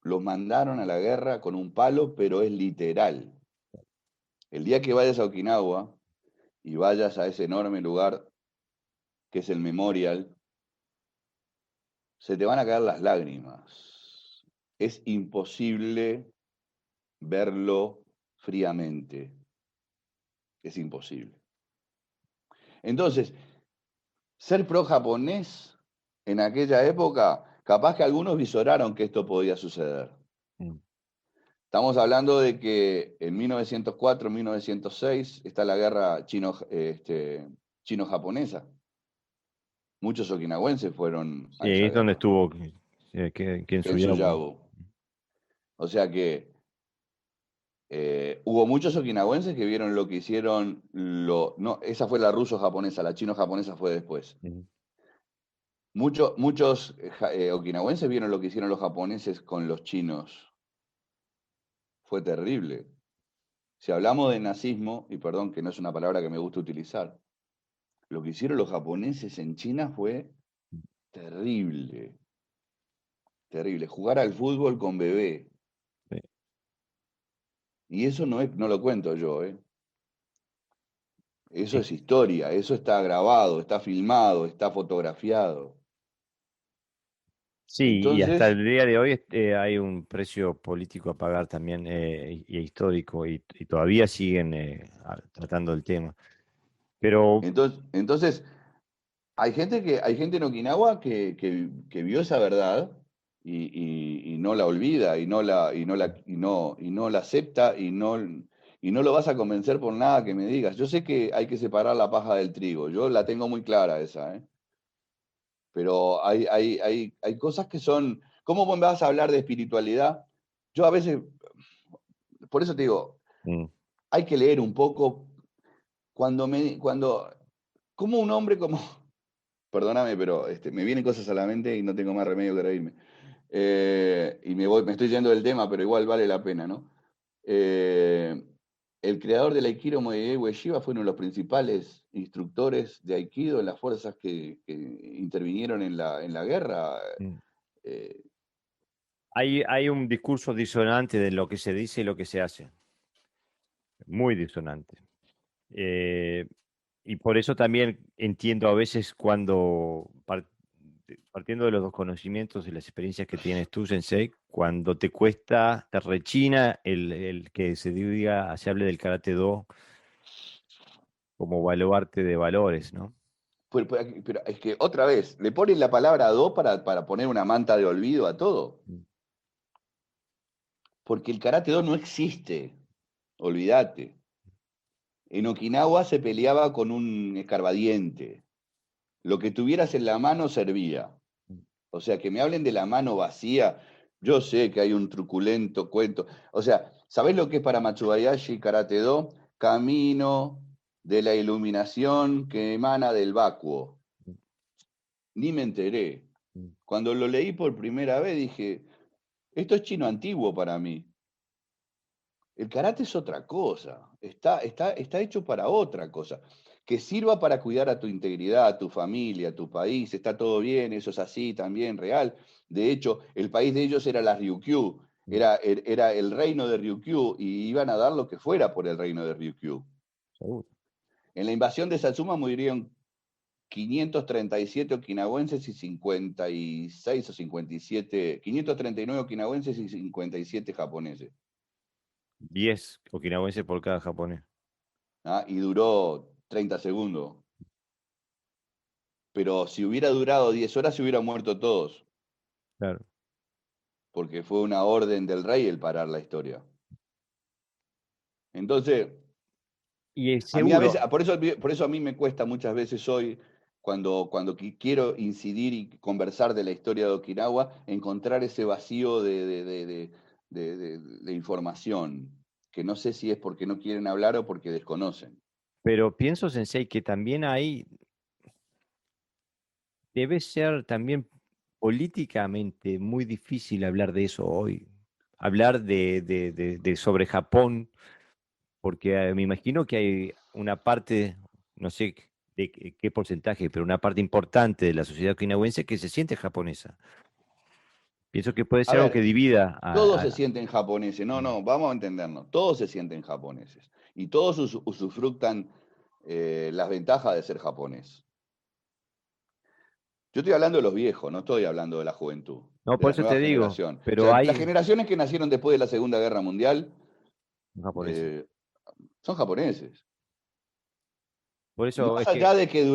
los mandaron a la guerra con un palo, pero es literal. El día que vayas a Okinawa y vayas a ese enorme lugar que es el Memorial, se te van a caer las lágrimas. Es imposible verlo fríamente. Es imposible. Entonces, ser pro japonés en aquella época, capaz que algunos visoraron que esto podía suceder. Mm. Estamos hablando de que en 1904, 1906 está la guerra chino-japonesa. Muchos okinawenses fueron Sí, a esa es donde guerra, estuvo Ken en Suyabo. Suyabo. O sea que hubo muchos okinawenses que vieron lo que hicieron, no, esa fue la ruso-japonesa, la chino-japonesa fue después. Ujú. Muchos okinawenses vieron lo que hicieron los japoneses con los chinos. Fue terrible. Si hablamos de nazismo, y perdón que no es una palabra que me gusta utilizar, lo que hicieron los japoneses en China fue terrible. Terrible. Jugar al fútbol con bebé. Sí. Y eso no lo cuento yo, ¿eh? Eso Sí. es historia, eso está grabado, está filmado, está fotografiado. Sí, y hasta Entonces, el día de hoy hay un precio político a pagar también y histórico y todavía siguen tratando el tema. Pero entonces hay gente en Okinawa que vio esa verdad y no la olvida y no la acepta y no lo vas a convencer por nada que me digas. Yo sé que hay que separar la paja del trigo, yo la tengo muy clara esa, ¿eh? Pero hay cosas que son. ¿Cómo vos me vas a hablar de espiritualidad? Yo a veces, por eso te digo, mm, hay que leer un poco. Como un hombre como, perdóname, pero me vienen cosas a la mente y no tengo más remedio que reírme. Y me estoy yendo del tema, pero igual vale la pena, ¿no? Eh, el creador del Aikido, Morihei Ueshiba, fue uno de los principales instructores de Aikido en las fuerzas que intervinieron en la guerra. mm. Eh, Hay un discurso disonante de lo que se dice y lo que se hace, muy disonante. Eh, y por eso también entiendo a veces cuando, partiendo de los dos conocimientos y las experiencias que tienes tú, Sensei, cuando te cuesta, te rechina el que se diga, se hable del Karate Do como baluarte de valores, ¿no? pero es que otra vez, le ponen la palabra do para poner una manta de olvido a todo. Mm, Porque el karate do no existe. Olvídate. En Okinawa se peleaba con un escarbadiente. Lo que tuvieras en la mano servía. mm, O sea, que me hablen de la mano vacía. Yo sé que hay un truculento cuento. O sea, ¿sabés lo que es para Matsubayashi Karate Do? Camino de la iluminación que emana del vacuo. Ni me enteré. mm. Cuando lo leí por primera vez dije, esto es chino antiguo para mí. El karate es otra cosa, está hecho para otra cosa. Que sirva para cuidar a tu integridad, a tu familia, a tu país, está todo bien, eso es así también, real. De hecho, el país de ellos era la Ryukyu, Mm. era el reino de Ryukyu y iban a dar lo que fuera por el reino de Ryukyu. Seguro. En la invasión de Satsuma murieron 537 okinawenses y 56 o 57, 539 okinawenses y 57 japoneses. 10 okinawenses por cada japonés. ¿Ah? Y duró 30 segundos. Pero si hubiera durado 10 horas, se hubieran muerto todos. Claro. Porque fue una orden del rey el parar la historia. Entonces, Y es a mí a seguro, veces, por eso a mí me cuesta muchas veces hoy, cuando quiero incidir y conversar de la historia de Okinawa, encontrar ese vacío de información, que no sé si es porque no quieren hablar o porque desconocen. pero pienso, Sensei, que también debe ser también políticamente muy difícil hablar de eso hoy. Hablar sobre Japón, porque me imagino que hay una parte, no sé qué porcentaje, pero una parte importante de la sociedad okinawense que se siente japonesa. Pienso que puede A ser algo que ver, divida todos se sienten japoneses, Mm. vamos a entendernos, todos se sienten japoneses y todos usufructan las ventajas de ser japonés. Yo estoy hablando de los viejos, no estoy hablando de la juventud, No, de por la eso nueva te digo, generación. O pero sea, las hay generaciones que nacieron después de la Segunda Guerra Mundial japoneses. eh, son japoneses. Por eso Más es que, allá de que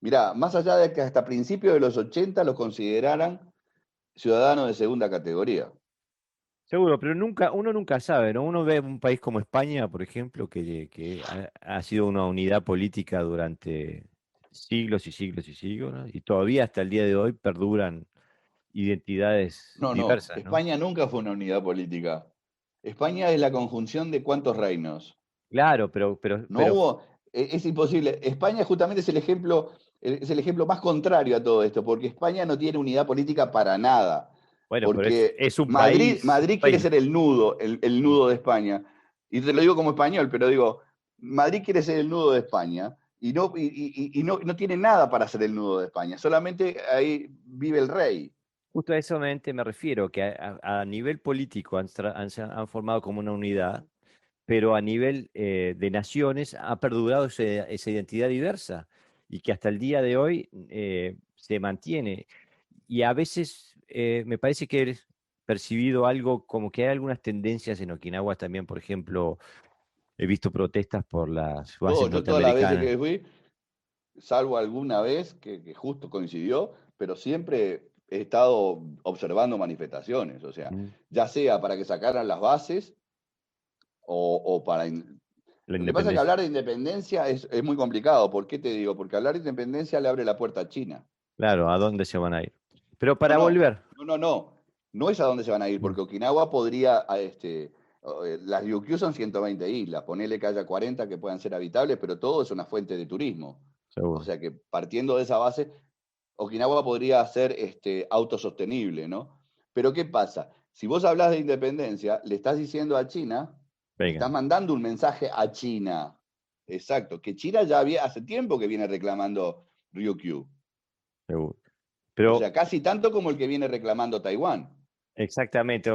mirá, más allá de que hasta principios de los 80 los consideraran ciudadanos de segunda categoría. seguro, pero uno nunca sabe, ¿no? Uno ve un país como España, por ejemplo, que ha sido una unidad política durante siglos y siglos y siglos, ¿no? Y todavía hasta el día de hoy perduran identidades No, diversas, ¿no? España nunca fue una unidad política. España es la conjunción de cuántos reinos. Claro, No hubo, es imposible. España justamente es el ejemplo más contrario a todo esto, porque España no tiene unidad política para nada. bueno, pero Porque es un país, Madrid quiere país. ser el nudo, el nudo de España. Y te lo digo como español, pero digo, Madrid quiere ser el nudo de España y no tiene nada para ser el nudo de España. Solamente ahí vive el rey. Justo a eso me refiero, que a nivel político han formado como una unidad, pero a nivel de naciones ha perdurado esa identidad diversa y que hasta el día de hoy se mantiene. Y a veces me parece que he percibido algo como que hay algunas tendencias en Okinawa también, por ejemplo, he visto protestas por las bases Yo todas las veces norteamericanas. que fui, salvo alguna vez que justo coincidió, pero siempre he estado observando manifestaciones, o sea, Mm. ya sea para que sacaran las bases o para... La Lo que pasa es que independencia. hablar de independencia es muy complicado. ¿Por qué te digo? Porque hablar de independencia le abre la puerta a China. Claro, ¿a dónde se van a ir? Pero No, para volver. no. No es a dónde se van a ir, Mm. porque Okinawa podría, las Ryukyu son 120 islas, ponele que haya 40 que puedan ser habitables, pero todo es una fuente de turismo. O Seguro. sea que partiendo de esa base, Okinawa podría ser autosostenible, ¿no? Pero ¿qué pasa? Si vos hablas de independencia, le estás diciendo a China, le estás Vengan, mandando un mensaje a China. Exacto, que China ya hace tiempo que viene reclamando Ryukyu. seguro. O Pero sea, casi tanto como el que viene reclamando Taiwán. exactamente,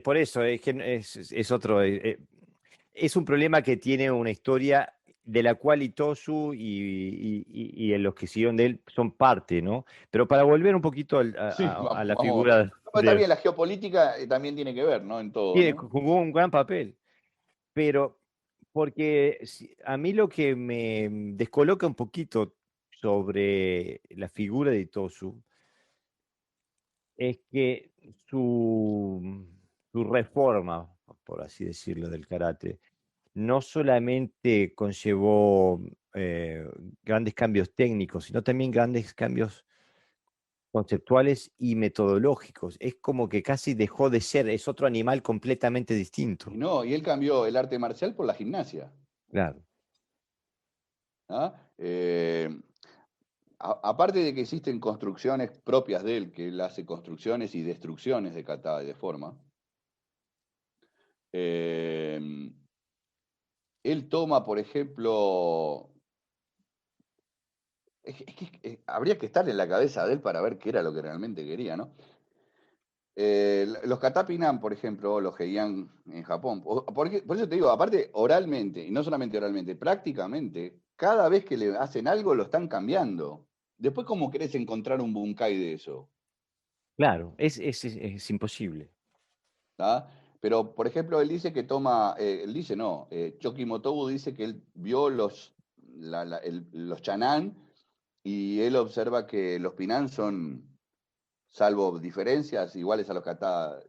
por eso es que es otro, es un problema que tiene una historia de la cual Itosu y los que siguieron de él son parte, ¿no? Pero para volver un poquito Sí, a vamos, la vamos. figura No, está bien, la geopolítica también tiene que ver, ¿no? En todo, ¿no? jugó un gran papel, pero porque a mí lo que me descoloca un poquito sobre la figura de Itosu es que su reforma, por así decirlo, del karate, no solamente conllevó grandes cambios técnicos, sino también grandes cambios conceptuales y metodológicos. Es como que casi dejó de ser, es otro animal completamente Y distinto. no, y él cambió el arte marcial por la gimnasia. Claro. ¿Ah? Aparte de que existen construcciones propias de él, que él hace construcciones y destrucciones de kata y de forma, eh, él toma, por ejemplo, habría que estar en la cabeza de él para ver qué era lo que realmente quería, ¿no? Los katapinan, por ejemplo, o los heian en Japón, por eso te digo, aparte oralmente, y no solamente oralmente, prácticamente, cada vez que le hacen algo lo están cambiando. Después, ¿cómo querés encontrar un bunkai de eso? Claro, es imposible. ¿Tá? Pero, por ejemplo, él dice que toma, él dice no, Choki Motobu dice que él vio los chanán y él observa que los pinán son, salvo diferencias, iguales a los kata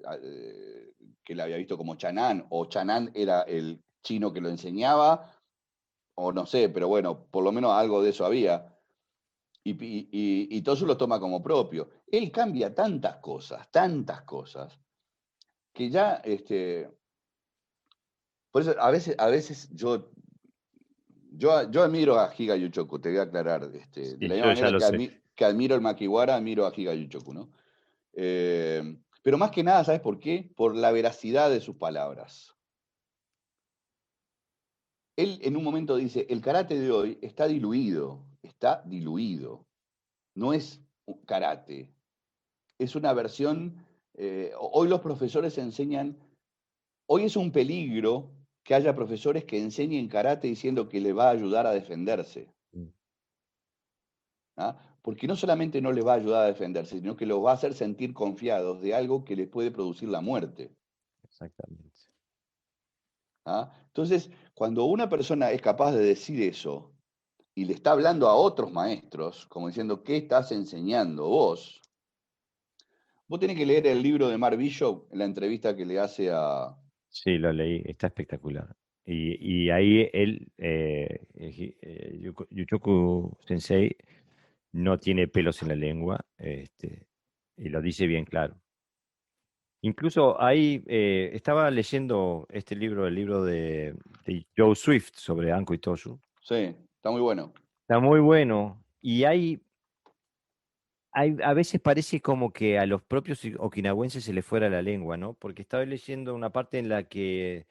que él había visto como chanán, o chanán era el chino que lo enseñaba, o no sé, pero bueno, por lo menos algo de eso había. Y Tosu lo toma como propio. Él cambia tantas cosas, que ya, por eso a veces yo admiro a Higa Yuchoku, te voy a aclarar, de Sí, la misma yo ya manera lo sé. que admiro el Makiwara, admiro a Higa Yuchoku, ¿no? Pero más que nada, ¿sabes por qué? Por la veracidad de sus palabras. Él en un momento dice, el karate de hoy está diluido, no es un karate, es una versión, hoy los profesores enseñan, hoy es un peligro que haya profesores que enseñen karate diciendo que le va a ayudar a defenderse. Mm, ¿Ah? Porque no solamente no les va a ayudar a defenderse, sino que los va a hacer sentir confiados de algo que les puede producir la muerte. exactamente. ¿Ah? Entonces, cuando una persona es capaz de decir eso y le está hablando a otros maestros, como diciendo, ¿qué estás enseñando vos? Vos tenés que leer el libro de Mark Bishop, en la entrevista que le hace a... Sí, lo leí, está espectacular. Y ahí él, Yuchoku Sensei, no tiene pelos en la lengua, y lo dice bien claro. Incluso ahí estaba leyendo este libro, el libro de Joe Swift sobre Anko y Tosu. Sí, está muy bueno. Está muy bueno. Y a veces parece como que a los propios okinawenses se les fuera la lengua, ¿no? Porque estaba leyendo una parte en la que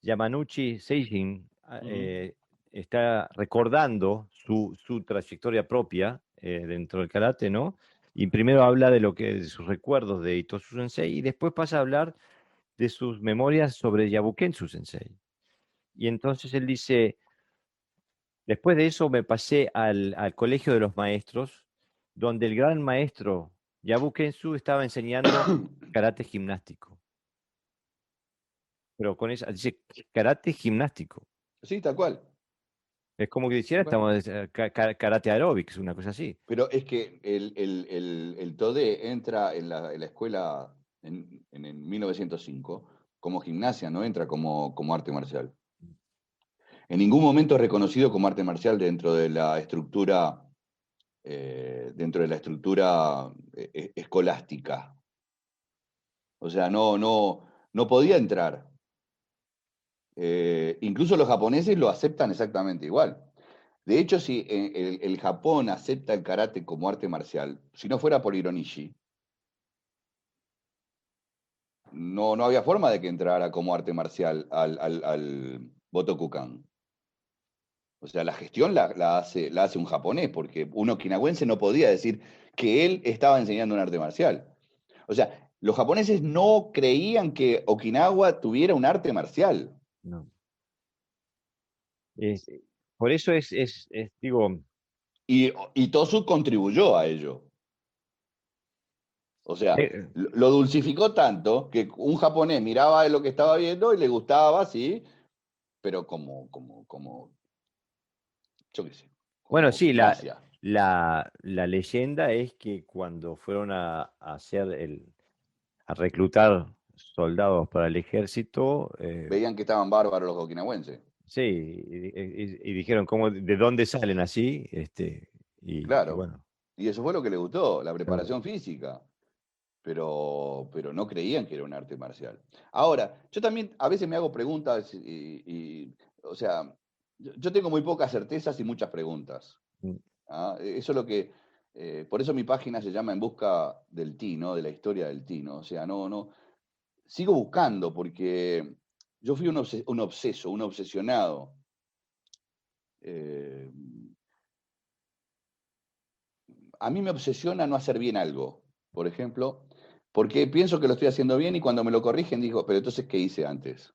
Yamanouchi Seijin Ujú. está recordando su trayectoria propia dentro del karate, ¿no? Y primero habla de sus recuerdos de Itosu Sensei y después pasa a hablar de sus memorias sobre Yabukensu Sensei. Y entonces él dice, después de eso me pasé al colegio de los maestros, donde el gran maestro Yabukensu estaba enseñando karate gimnástico. Pero con eso, dice karate gimnástico. Sí, tal cual. Es como que Tal dijera, cual. estamos karate aeróbics, una cosa así. Pero es que el TODE entra en la escuela en el 1905 como gimnasia, no entra como arte marcial. En ningún momento es reconocido como arte marcial dentro de la estructura escolástica. O sea, no podía entrar. Incluso los japoneses lo aceptan exactamente igual. De hecho, si el Japón acepta el karate como arte marcial, si no fuera por Hironishi, no había forma de que entrara como arte marcial al Botokukan. O sea, la gestión la hace un japonés, porque un okinawense no podía decir que él estaba enseñando un arte marcial. O sea, los japoneses no creían que Okinawa tuviera un arte marcial. No. Es- por eso digo, Y Tosu contribuyó a ello. O sea, eh, lo dulcificó tanto que un japonés miraba lo que estaba viendo y le gustaba, sí, pero como yo qué sé, bueno, como sí, gimnasia. la leyenda es que cuando fueron a reclutar soldados para el ejército, Veían que estaban bárbaros los okinawenses. sí, y dijeron, ¿de dónde salen así? Y Claro. bueno, Y eso fue lo que le gustó, la claro. preparación física. Pero no creían que era un arte marcial. Ahora, yo también a veces me hago preguntas o sea, yo tengo muy pocas certezas y muchas preguntas. Mm, ¿Ah? Eso es lo que, por eso mi página se llama En busca del Ti, ¿no? De la historia del Ti, ¿no? O sea, no, sigo buscando porque yo fui un obseso, un obsesionado. Eh, a mí me obsesiona no hacer bien algo, por ejemplo, porque pienso que lo estoy haciendo bien y cuando me lo corrigen digo, pero entonces, ¿qué hice antes?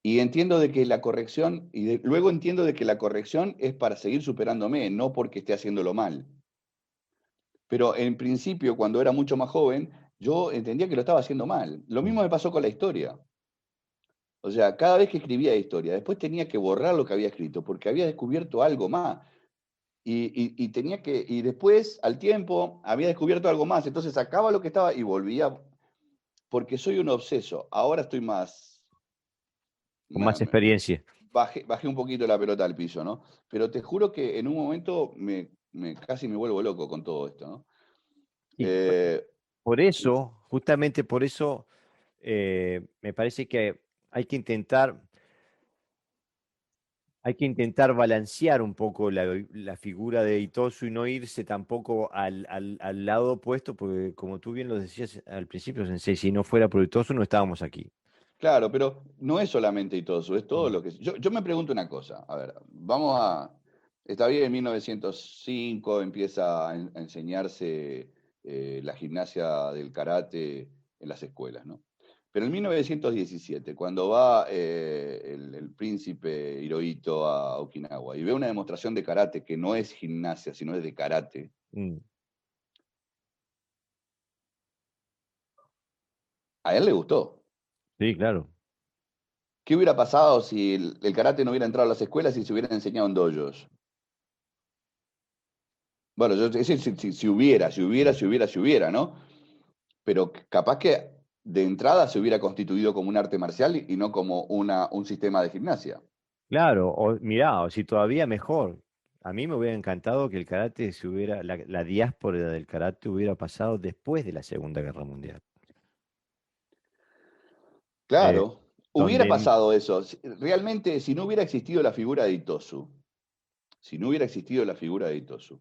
Y entiendo de que la corrección, luego entiendo de que la corrección es para seguir superándome, no porque esté haciéndolo mal. Pero en principio, cuando era mucho más joven, yo entendía que lo estaba haciendo mal. Lo mismo me pasó con la historia. O sea, cada vez que escribía historia, después tenía que borrar lo que había escrito, porque había descubierto algo más. Y tenía que, y después, al tiempo, había descubierto algo más. Entonces sacaba lo que estaba y volvía, porque soy un obseso. Ahora estoy más, con más experiencia. bajé un poquito la pelota al piso, ¿no? Pero te juro que en un momento casi me vuelvo loco con todo esto, ¿no? Y Eh, por eso, justamente por eso, me parece que hay que intentar, hay que intentar balancear un poco la figura de Itosu y no irse tampoco al lado opuesto, porque como tú bien lo decías al principio, Sensei, si no fuera por Itosu no estábamos aquí. claro, pero no es solamente Itosu, es todo Mm. lo que... Yo me pregunto una cosa, a ver, vamos a... Está bien, en 1905 empieza a enseñarse la gimnasia del karate en las escuelas, ¿no? Pero en 1917, cuando va el príncipe Hirohito a Okinawa y ve una demostración de karate que no es gimnasia, sino es de karate, Mm. a él le gustó. Sí, claro. ¿Qué hubiera pasado si el karate no hubiera entrado a las escuelas y se hubieran enseñado en dojos? Bueno, es decir, Mm. si hubiera, ¿no? Pero capaz que de entrada se hubiera constituido como un arte marcial y no como un sistema de gimnasia. Claro, o mirá, o si todavía mejor. A mí me hubiera encantado que el karate se hubiera, la diáspora del karate hubiera pasado después de la Segunda Guerra Mundial. Eh, Claro, hubiera donde, pasado eso. Realmente, si no hubiera existido la figura de Itosu, si no hubiera existido la figura de Itosu,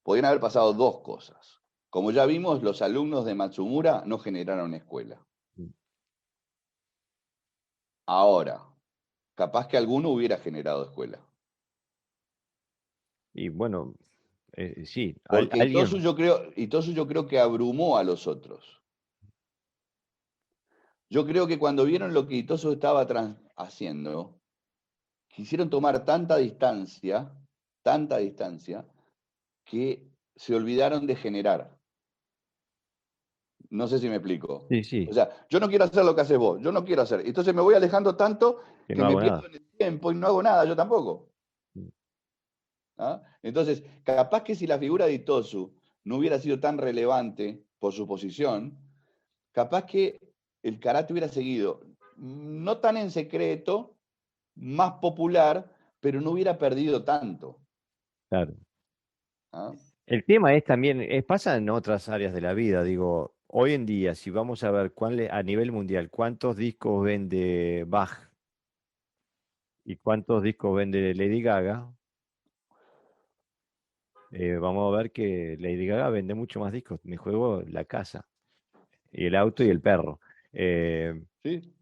podrían haber pasado dos cosas. Como ya vimos, los alumnos de Matsumura no generaron escuela. Ahora, capaz que alguno hubiera generado escuela. y bueno, sí, Porque alguien, Itosu yo creo que abrumó a los otros. Yo creo que cuando vieron lo que Itosu estaba haciendo, quisieron tomar tanta distancia, que se olvidaron de generar. No sé si me explico. sí, O sí, sea, yo no quiero hacer lo que haces vos, yo no quiero hacer. Entonces me voy alejando tanto que que no me hago pierdo nada. en el tiempo y no hago nada, yo tampoco. ¿Ah? Entonces, capaz que si la figura de Itosu no hubiera sido tan relevante por su posición, capaz que el karate hubiera seguido, no tan en secreto, más popular, pero no hubiera perdido tanto. Claro. ¿Ah? El tema es también, pasa en otras áreas de la vida, digo, hoy en día, si vamos a ver a nivel mundial, cuántos discos vende Bach y cuántos discos vende Lady Gaga, vamos a ver que Lady Gaga vende mucho más discos. Me juego la casa y el auto y el Sí, perro. Eh, sí.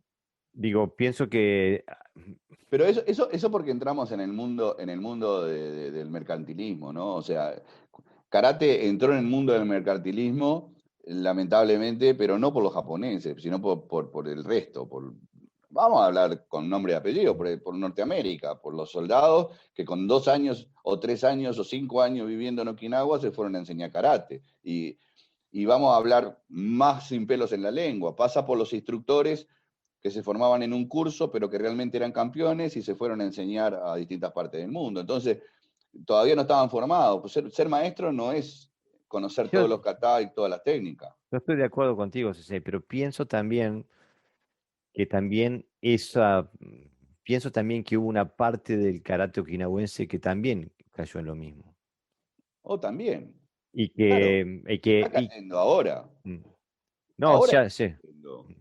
digo, pienso que, Pero eso porque entramos en el mundo del mercantilismo, ¿no? O sea, karate entró en el mundo del mercantilismo, lamentablemente, pero no por los japoneses, sino por el resto. Vamos a hablar con nombre y apellido, por Norteamérica, por los soldados que con 2 años o 3 años o 5 años viviendo en Okinawa se fueron a enseñar karate. Y vamos a hablar más sin pelos en la lengua. Pasa por los instructores que se formaban en un curso, pero que realmente eran campeones y se fueron a enseñar a distintas partes del mundo. Entonces, todavía no estaban formados. Pues ser maestro no es conocer yo, todos los katas y todas las técnicas. yo estoy de acuerdo contigo, Ceci, pero pienso también que también esa, pienso también que hubo una parte del karate okinawense que también cayó en lo mismo. O también, Y claro, que, y está que, y- cayendo ahora. mm, no, Ahora ya está sé, cayendo, más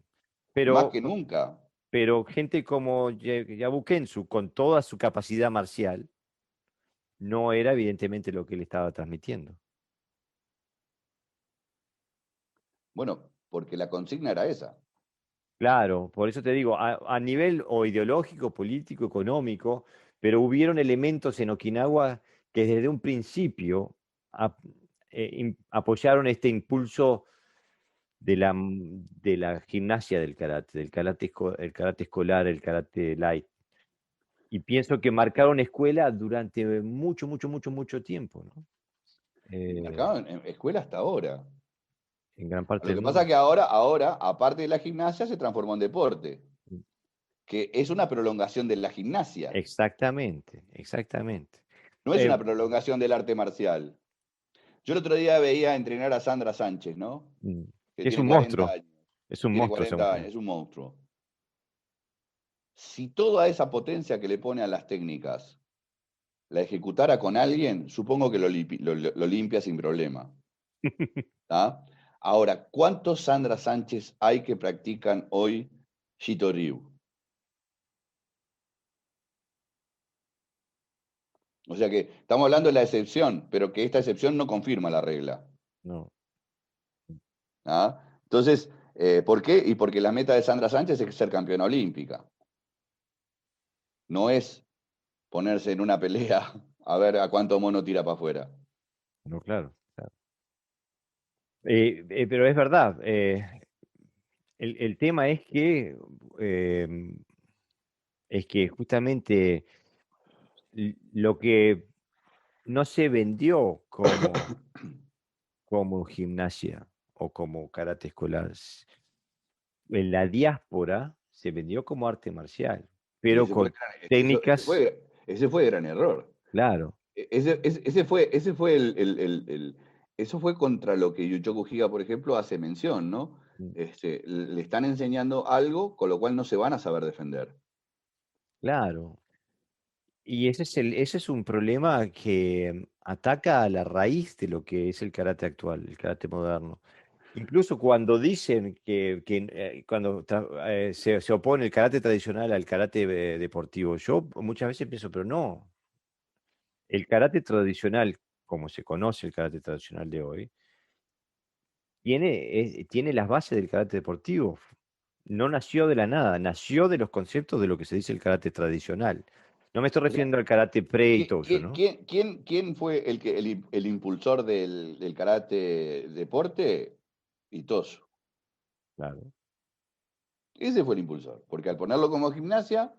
pero, que nunca. pero gente como Yabukensu, con toda su capacidad marcial, no era evidentemente lo que él estaba transmitiendo. Bueno, porque la consigna era esa. Claro, por eso te digo, a nivel o ideológico, político, económico, pero hubieron elementos en Okinawa que desde un principio ap- apoyaron este impulso de la gimnasia el karate escolar, el karate light. Y pienso que marcaron escuela durante mucho, mucho, mucho, mucho tiempo, ¿no? Y Eh, marcaban en escuela hasta ahora. en gran parte Lo del que pasa mundo. es que ahora, aparte de la gimnasia, se transformó en deporte, que es una prolongación de la gimnasia, Exactamente, exactamente. no es Eh, una prolongación del arte marcial. Yo el otro día veía entrenar a Sandra Sánchez, ¿no? mm, Que es tiene un 40 monstruo, años. es un Tiene monstruo esa 40 mujer. años, es un monstruo. Si toda esa potencia que le pone a las técnicas la ejecutara con alguien, supongo que lo limpia sin problema. ¿Tá? Ahora, ¿cuántos Sandra Sánchez hay que practican hoy Shito Ryu? O sea que estamos hablando de la excepción, pero que esta excepción no confirma la regla. No, ¿Ah? Entonces, ¿por qué? Y porque la meta de Sandra Sánchez es ser campeona olímpica. No es ponerse en una pelea a ver a cuánto mono tira para afuera. no, claro, claro. Pero es verdad, el tema eh, es que justamente lo que no se vendió como gimnasia o como karate escolar, en la diáspora se vendió como arte marcial, Y pero con técnicas, ese fue el gran error. claro. Ese fue eso fue contra lo que Yuchoku Higa, por ejemplo, hace mención, ¿no? Mm, Le están enseñando algo con lo cual no se van a saber defender. claro. Y ese es un problema que ataca a la raíz de lo que es el karate actual, el karate moderno. Incluso cuando dicen cuando se opone el karate tradicional al karate deportivo, yo muchas veces pienso, pero no, el karate tradicional, como se conoce el karate tradicional de hoy, tiene las bases del karate deportivo. No nació de la nada, nació de los conceptos de lo que se dice el karate tradicional. No me estoy O sea, refiriendo al karate pre y todo eso, ¿no? ¿quién fue el impulsor del karate deporte? Itosu. Claro. Ese fue el impulsor, porque al ponerlo como gimnasia,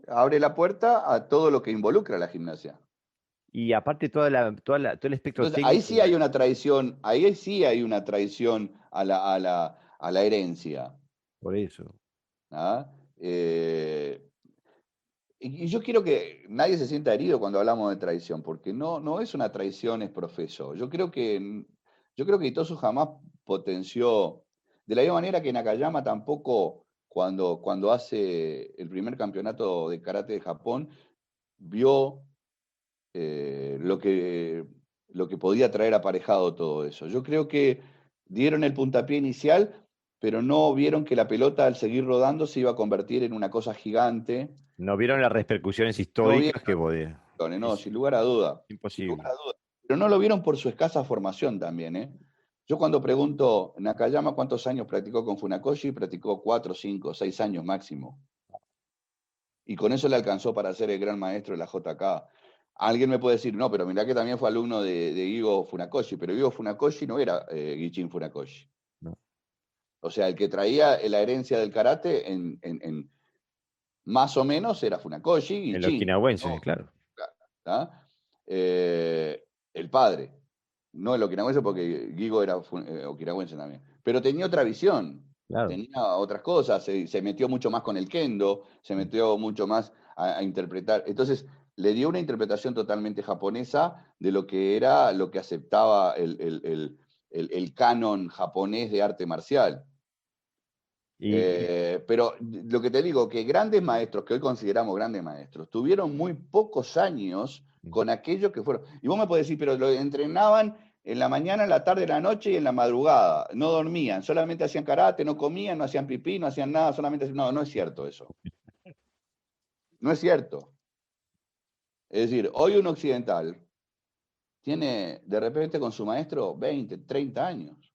abre la puerta a todo lo que involucra la gimnasia. Y aparte todo el espectro Entonces, ahí técnico, sí hay una traición, ahí sí hay una traición a la herencia. por eso. ¿Ah? Y yo quiero que nadie se sienta herido cuando hablamos de traición, porque no es una traición, es profeso. Yo creo que Itosu jamás potenció, de la misma manera que Nakayama tampoco, cuando hace el primer campeonato de karate de Japón, vio lo que podía traer aparejado todo eso. Yo creo que dieron el puntapié inicial, pero no vieron que la pelota al seguir rodando se iba a convertir en una cosa gigante. No vieron las repercusiones No vieron, históricas que podía. no, Es sin lugar a duda, sin lugar imposible. a duda. Pero no lo vieron por su escasa formación también, ¿eh? Yo cuando pregunto, Nakayama, ¿cuántos años practicó con Funakoshi? Practicó 4, 5, 6 años máximo. Y con eso le alcanzó para ser el gran maestro de la JK. Alguien me puede decir, no, pero mirá que también fue alumno de Gigo Funakoshi, pero Gigo Funakoshi no era Gichin Funakoshi. ¿No? O sea, el que traía la herencia del karate más o menos era Funakoshi y El Gichin. okinawense, ¿No? claro. ¿Tá? El padre, no el okinawense porque Gigo era okinawense también, pero tenía otra visión, Claro. tenía otras cosas, se metió mucho más con el kendo, se Mm. metió mucho más a interpretar, entonces le dio una interpretación totalmente japonesa de lo que era, lo que aceptaba el canon japonés de arte marcial. Y, Pero lo que te digo, que grandes maestros, que hoy consideramos grandes maestros, tuvieron muy pocos años mm, con aquello que fueron. Y vos me podés decir, pero lo entrenaban en la mañana, en la tarde, en la noche y en la madrugada. No dormían, solamente hacían karate, no comían, no hacían pipí, no hacían nada, solamente hacían... No, no es cierto eso. No es cierto. Es decir, hoy un occidental tiene de repente con su maestro 20, 30 años.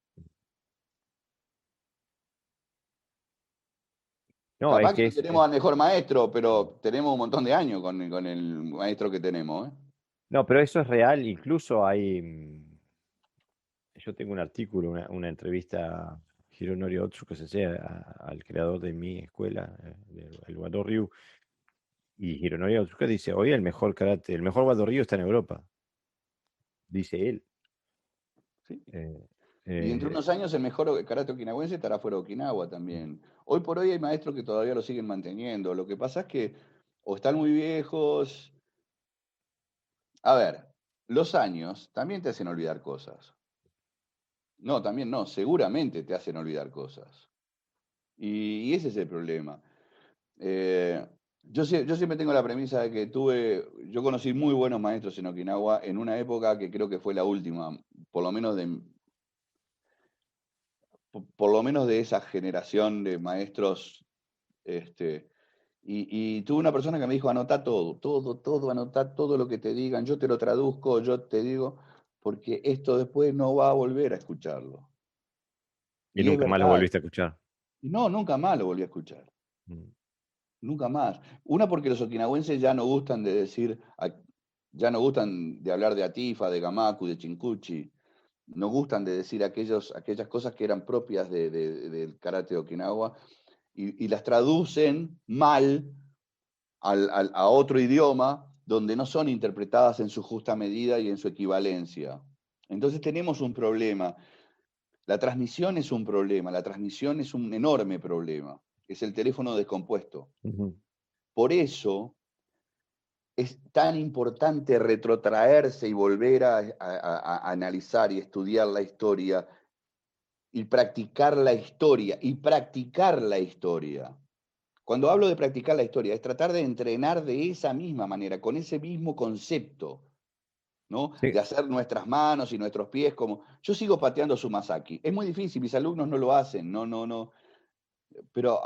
no, es Capaz que que no tenemos al mejor maestro, pero tenemos un montón de años con el maestro que tenemos, ¿eh? no, pero eso es real. Incluso yo tengo un artículo, una entrevista a Hironori Otsuka Sensei, al creador de mi escuela, el Wado Ryu, y Hironori Otsuka dice, hoy el mejor karate, el mejor Wado Ryu está en Europa, dice él. ¿sí? Eh, Y dentro de eh, unos años el mejor karate okinawense estará fuera de Okinawa también. Hoy por hoy hay maestros que todavía lo siguen manteniendo. Lo que pasa es que o están muy viejos. A ver, los años también te hacen olvidar cosas. No, también no, seguramente te hacen olvidar cosas. Y ese es el problema. Eh, yo siempre tengo la premisa de que yo conocí muy buenos maestros en Okinawa en una época que creo que fue la última, por lo menos por lo menos de esa generación de maestros. Este, y tuve una persona que me dijo, anotá todo, anotá todo lo que te digan, yo te lo traduzco, yo te digo, porque esto después no va a volver a escucharlo. y Y es nunca más lo verdad. volviste a escuchar. Y no, nunca más lo volví a escuchar. Mm. Nunca más. Una, porque los okinawenses ya no gustan de decir, ya no gustan de hablar de Atifa, de Gamaku, de Chinkuchi. No gustan de decir aquellas cosas que eran propias del karate de Okinawa y las traducen mal a otro idioma donde no son interpretadas en su justa medida y en su equivalencia. Entonces tenemos un problema. La transmisión es un problema, la transmisión es un enorme problema. Es el teléfono descompuesto. Ujú. Por eso es tan importante retrotraerse y volver a analizar y estudiar la historia y practicar la historia y practicar la historia. Cuando hablo de practicar la historia, es tratar de entrenar de esa misma manera, con ese mismo concepto, ¿no? Sí, De hacer nuestras manos y nuestros pies como... Yo sigo pateando Sumasaki. Es muy difícil, mis alumnos no lo hacen, no. Pero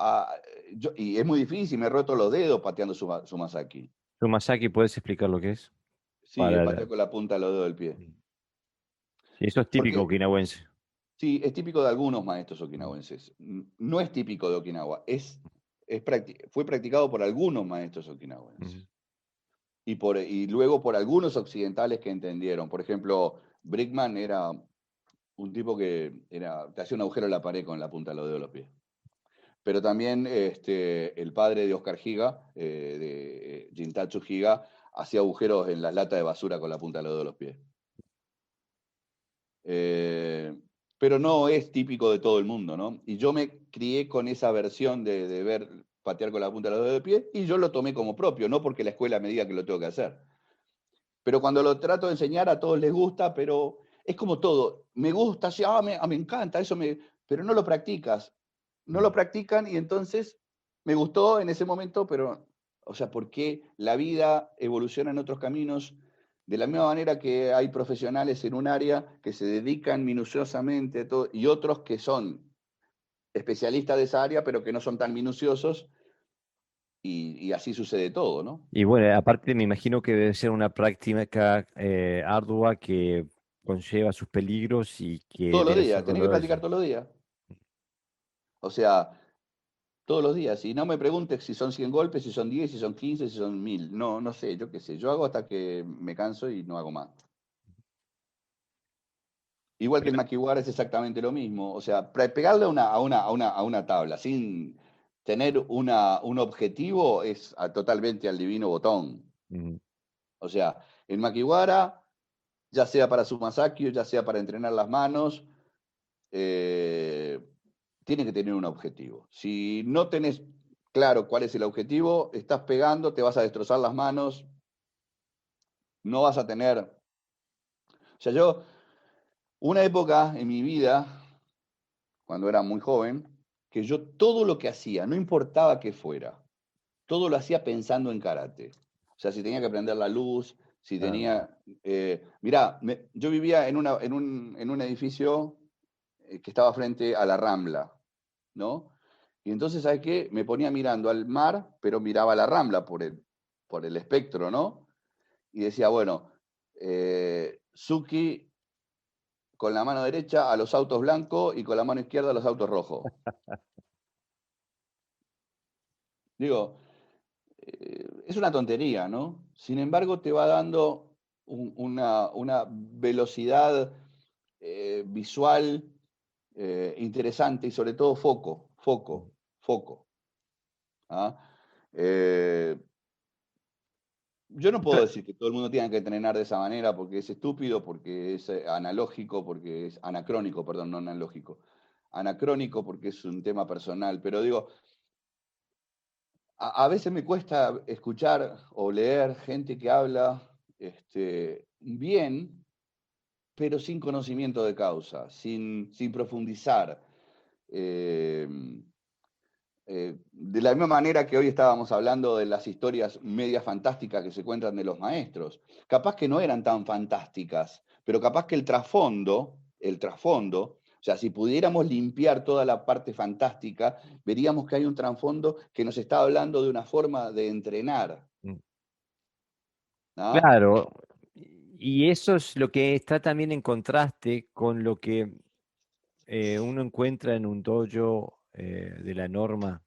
y es muy difícil, me he roto los dedos pateando Sumasaki. Masaki, ¿puedes explicar lo que es? Sí, el Para pateo con la punta de los dedos del pie. Sí, eso es típico Porque okinawense. sí, es típico de algunos maestros okinawenses. No es típico de Okinawa, fue practicado por algunos maestros okinawenses. Ujú. Y luego por algunos occidentales que entendieron. Por ejemplo, Brickman era un tipo te hacía un agujero en la pared con la punta de los dedos de los pies. Pero también el padre de Oscar Giga, de Jintatsu Giga, hacía agujeros en las latas de basura con la punta de los dedos de los pies. Eh, pero no es típico de todo el mundo, ¿no? Y yo me crié con esa versión de ver patear con la punta de los dedos de pie y yo lo tomé como propio, no porque la escuela me diga que lo tengo que hacer. Pero cuando lo trato de enseñar a todos les gusta, pero es como todo. Me gusta, sí, me encanta, pero no lo practicas. No lo practican y entonces me gustó en ese momento, pero, o sea, ¿por qué la vida evoluciona en otros caminos? De la misma manera que hay profesionales en un área que se dedican minuciosamente a todo, y otros que son especialistas de esa área, pero que no son tan minuciosos, y así sucede todo, ¿no? Y bueno, aparte me imagino que debe ser una práctica ardua que conlleva sus peligros y que Todos los debe ser días, tenés que practicar doloroso. todos los días. O sea, todos los días. Y no me preguntes si son 100 golpes, si son 10, si son 15, si son 1000. No, no sé, yo qué sé. Yo hago hasta que me canso y no hago más. Igual que el makiwara es exactamente lo mismo. O sea, pegarle a una tabla sin tener un objetivo es totalmente al divino botón. Ujú. O sea, el makiwara, ya sea para Sumasaki o ya sea para entrenar las manos, eh, tiene que tener un objetivo. Si no tenés claro cuál es el objetivo, estás pegando, te vas a destrozar las manos, no vas a tener... O sea, una época en mi vida, cuando era muy joven, que yo todo lo que hacía, no importaba qué fuera, todo lo hacía pensando en karate. O sea, si tenía que prender la luz, si Ah, tenía... mirá, yo vivía en un edificio que estaba frente a la Rambla, ¿no? Y entonces, ¿sabes qué? Me ponía mirando al mar, pero miraba la Rambla por el espectro, ¿no? Y decía, bueno, Suki con la mano derecha a los autos blancos y con la mano izquierda a los autos rojos. Digo, es una tontería, ¿no? Sin embargo, te va dando una velocidad visual, interesante y sobre todo foco. ¿Ah? Yo no puedo decir que todo el mundo tenga que entrenar de esa manera porque es estúpido, porque es analógico, porque es anacrónico, perdón, no analógico. Anacrónico porque es un tema personal, pero digo, a veces me cuesta escuchar o leer gente que habla bien, pero sin conocimiento de causa, sin profundizar. Eh, de la misma manera que hoy estábamos hablando de las historias medias fantásticas que se cuentan de los maestros, capaz que no eran tan fantásticas, pero capaz que el trasfondo, o sea, si pudiéramos limpiar toda la parte fantástica, veríamos que hay un trasfondo que nos está hablando de una forma de entrenar, Mm. ¿no? Claro, y eso es lo que está también en contraste con lo que uno encuentra en un dojo de la norma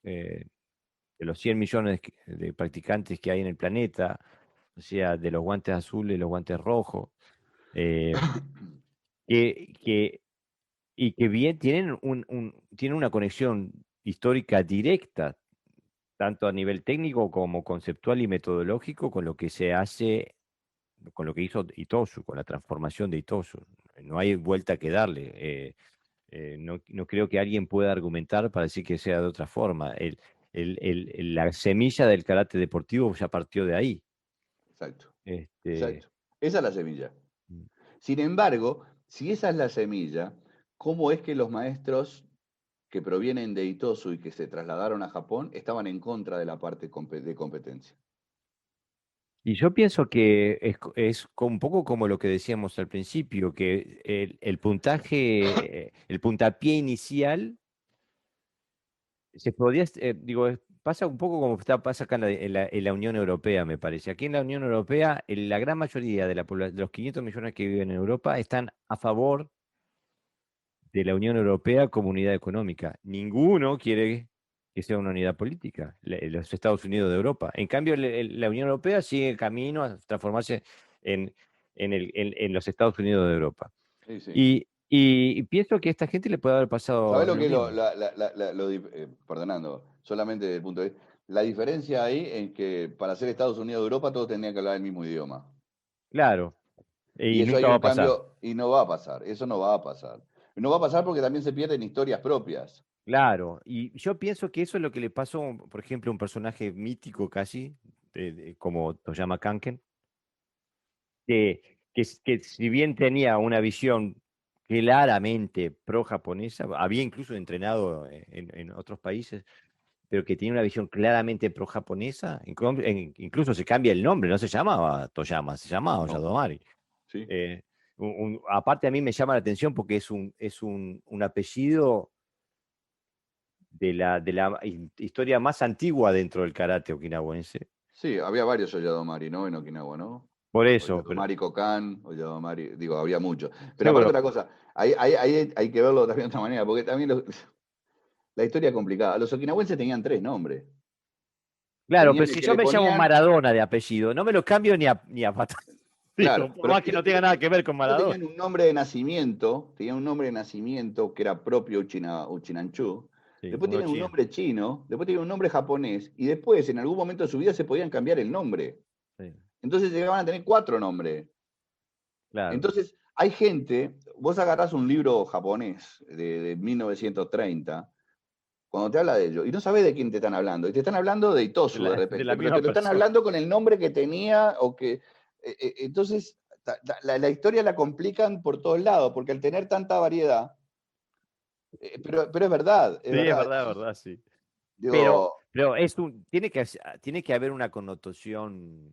de los 100 millones de practicantes que hay en el planeta, o sea, de los guantes azules y los guantes rojos, eh, que, y que bien tienen, tienen una conexión histórica directa, tanto a nivel técnico como conceptual y metodológico, con lo que se hace, con lo que hizo Itosu, con la transformación de Itosu. No hay vuelta que darle. No creo que alguien pueda argumentar para decir que sea de otra forma. La semilla del karate deportivo ya partió de ahí. Exacto, Este, exacto. Esa es la semilla. mm. Sin embargo, si esa es la semilla, ¿cómo es que los maestros que provienen de Itosu y que se trasladaron a Japón estaban en contra de la parte de competencia? Y yo pienso que es un poco como lo que decíamos al principio, que el puntaje, el puntapié inicial se podía, digo, pasa un poco como pasa acá en la Unión Europea, me parece. Aquí en la Unión Europea, la gran mayoría de, de los 500 millones que viven en Europa están a favor de la Unión Europea como unidad económica. Ninguno quiere que sea una unidad política, los Estados Unidos de Europa. En cambio, la Unión Europea sigue el camino a transformarse en, en los Estados Unidos de Europa. Sí, sí. Y pienso que a esta gente le puede haber pasado ¿Sabés lo lo que es mismo. perdonando, solamente desde el punto de vista, la diferencia ahí en que para ser Estados Unidos de Europa todos tendrían que hablar el mismo idioma? Claro, Y y eso nunca hay va un a pasar. cambio, y no va a pasar, eso no va a pasar. No va a pasar porque también se pierden historias propias. Claro, y yo pienso que eso es lo que le pasó, por ejemplo, a un personaje mítico casi, como Toyama Kanken, que si bien tenía una visión claramente pro-japonesa, había incluso entrenado en otros países, pero que tenía una visión claramente pro-japonesa, incluso se cambia el nombre, no se llamaba Toyama, se llamaba No, Yadomari. sí. Eh, aparte a mí me llama la atención porque es un apellido de la historia más antigua dentro del karate okinawense. Sí, había varios Oyadomari, ¿no? En Okinawa, ¿no? Por eso, pero Oyadomari Kokan, Oyadomari, digo, había muchos. Pero aparte seguro. otra cosa, ahí hay que verlo también de otra manera, porque también la historia es complicada. Los okinawenses tenían tres nombres. Claro, pero Tenían el si que yo le me llamo ponían, Maradona de apellido, no me lo cambio ni a patada. claro, Digo, por pero más que no tenga nada que ver con ellos Maradona. tenían un nombre de nacimiento, tenían un nombre de nacimiento que era propio Uchinanchu, Sí, después uno tienen un chino. nombre chino, después tienen un nombre japonés, y después en algún momento de su vida se podían cambiar el nombre. Sí, Entonces llegaban a tener cuatro nombres. claro, Entonces, hay gente, vos agarrás un libro japonés de 1930, cuando te habla de ello, y no sabés de quién te están hablando, y te están hablando de Itosu de de repente, la pero te misma lo están persona. hablando con el nombre que tenía, o que. Entonces, la historia la complican por todos lados, porque al tener tanta variedad, pero es verdad, es Sí, verdad. es verdad, sí. Digo, Pero tiene que haber una connotación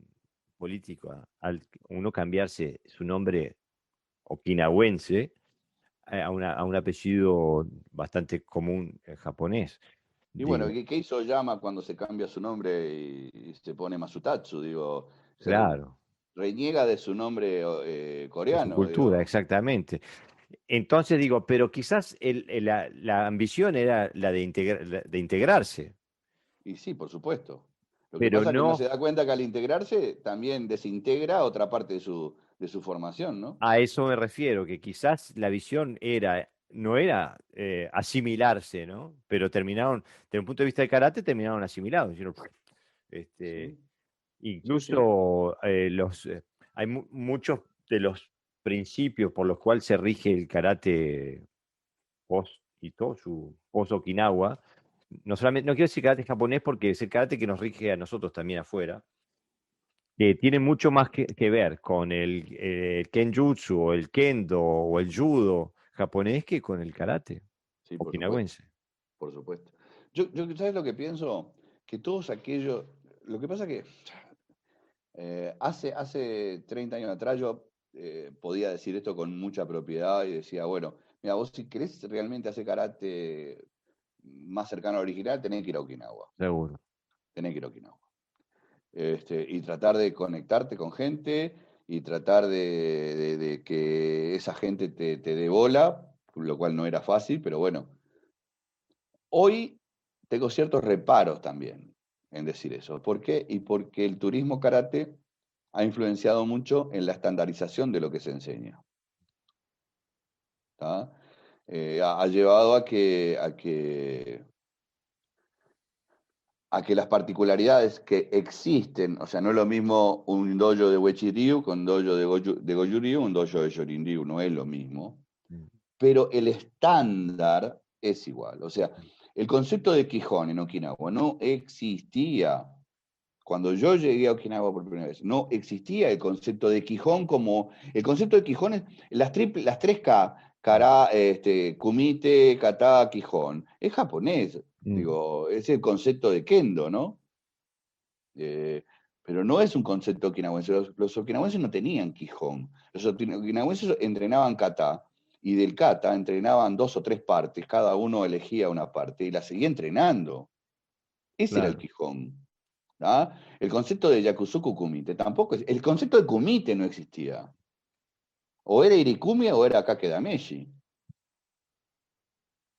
política al uno cambiarse su nombre okinawense a un apellido bastante común japonés. y bueno, Digo, ¿qué hizo Yama cuando se cambia su nombre y se pone Masutatsu? Digo, claro, reniega de su nombre de su coreano, cultura, digo. exactamente. Entonces digo, pero quizás la ambición era la de integrarse. Y sí, por supuesto. Lo que pero pasa es que no se no, da cuenta que al integrarse también desintegra otra parte de su formación, ¿no? a eso me refiero, que quizás la visión no era asimilarse, ¿no? Pero terminaron, desde un punto de vista del karate, terminaron asimilados. Este, Sí, sí, sí. incluso hay muchos de los principios por los cuales se rige el karate post Itosu, post Okinawa. No solamente, no quiero decir karate japonés porque es el karate que nos rige a nosotros también afuera, que tiene mucho más que ver con el kenjutsu o el kendo o el judo japonés que con el karate Sí, por supuesto, okinawense. por supuesto. ¿Sabes lo que pienso? Que todos aquellos, lo que pasa que hace 30 años atrás yo podía decir esto con mucha propiedad y decía, bueno, mira, vos si querés realmente hacer karate más cercano al original, tenés que ir a Okinawa, Seguro. tenés que ir a Okinawa. Y tratar de conectarte con gente y tratar de que esa gente te dé bola, lo cual no era fácil, pero bueno, hoy tengo ciertos reparos también en decir eso. ¿Por qué? Y porque el turismo karate ha influenciado mucho en la estandarización de lo que se enseña. ¿Tá? Ha llevado a que las particularidades que existen, o sea, no es lo mismo un dojo de Uechi Ryu con un dojo de Goju Ryu, un dojo de Shorin Ryu, no es lo mismo, Mm. pero el estándar es igual. O sea, el concepto de Quijón en Okinawa no existía. Cuando yo llegué a Okinawa por primera vez, no existía el concepto de Quijón como. El concepto de Quijón es las tres K, Kara, Kumite, Kata, Quijón. Es japonés, Mm. digo, es el concepto de Kendo, ¿no? Eh, pero no es un concepto okinawense. Los okinawenses no tenían Quijón. Los okinawenses entrenaban Kata y del Kata entrenaban dos o tres partes, cada uno elegía una parte y la seguía entrenando. Ese era el Claro. Quijón. ¿Ah? El concepto de Yakusoku Kumite tampoco es. El concepto de Kumite no existía. O era Irikumi o era Kakedameshi.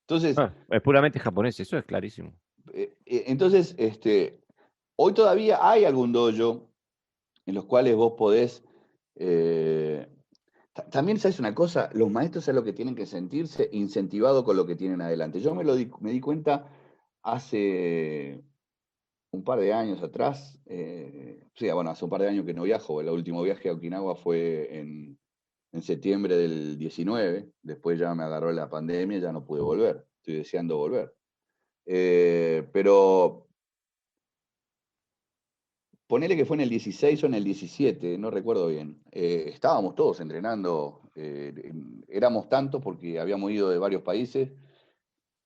Entonces, Ah, es puramente japonés, eso es clarísimo. entonces hoy todavía hay algún dojo en los cuales vos podés. eh, También, ¿sabes una cosa? Los maestros es lo que tienen que sentirse incentivados con lo que tienen adelante. Yo me di cuenta hace un par de años atrás, sí, bueno, hace un par de años que no viajo, el último viaje a Okinawa fue en septiembre del 19, después ya me agarró la pandemia, ya no pude volver, estoy deseando volver. Pero ponele que fue en el 16 o en el 17, no recuerdo bien. Estábamos todos entrenando, éramos tantos porque habíamos ido de varios países,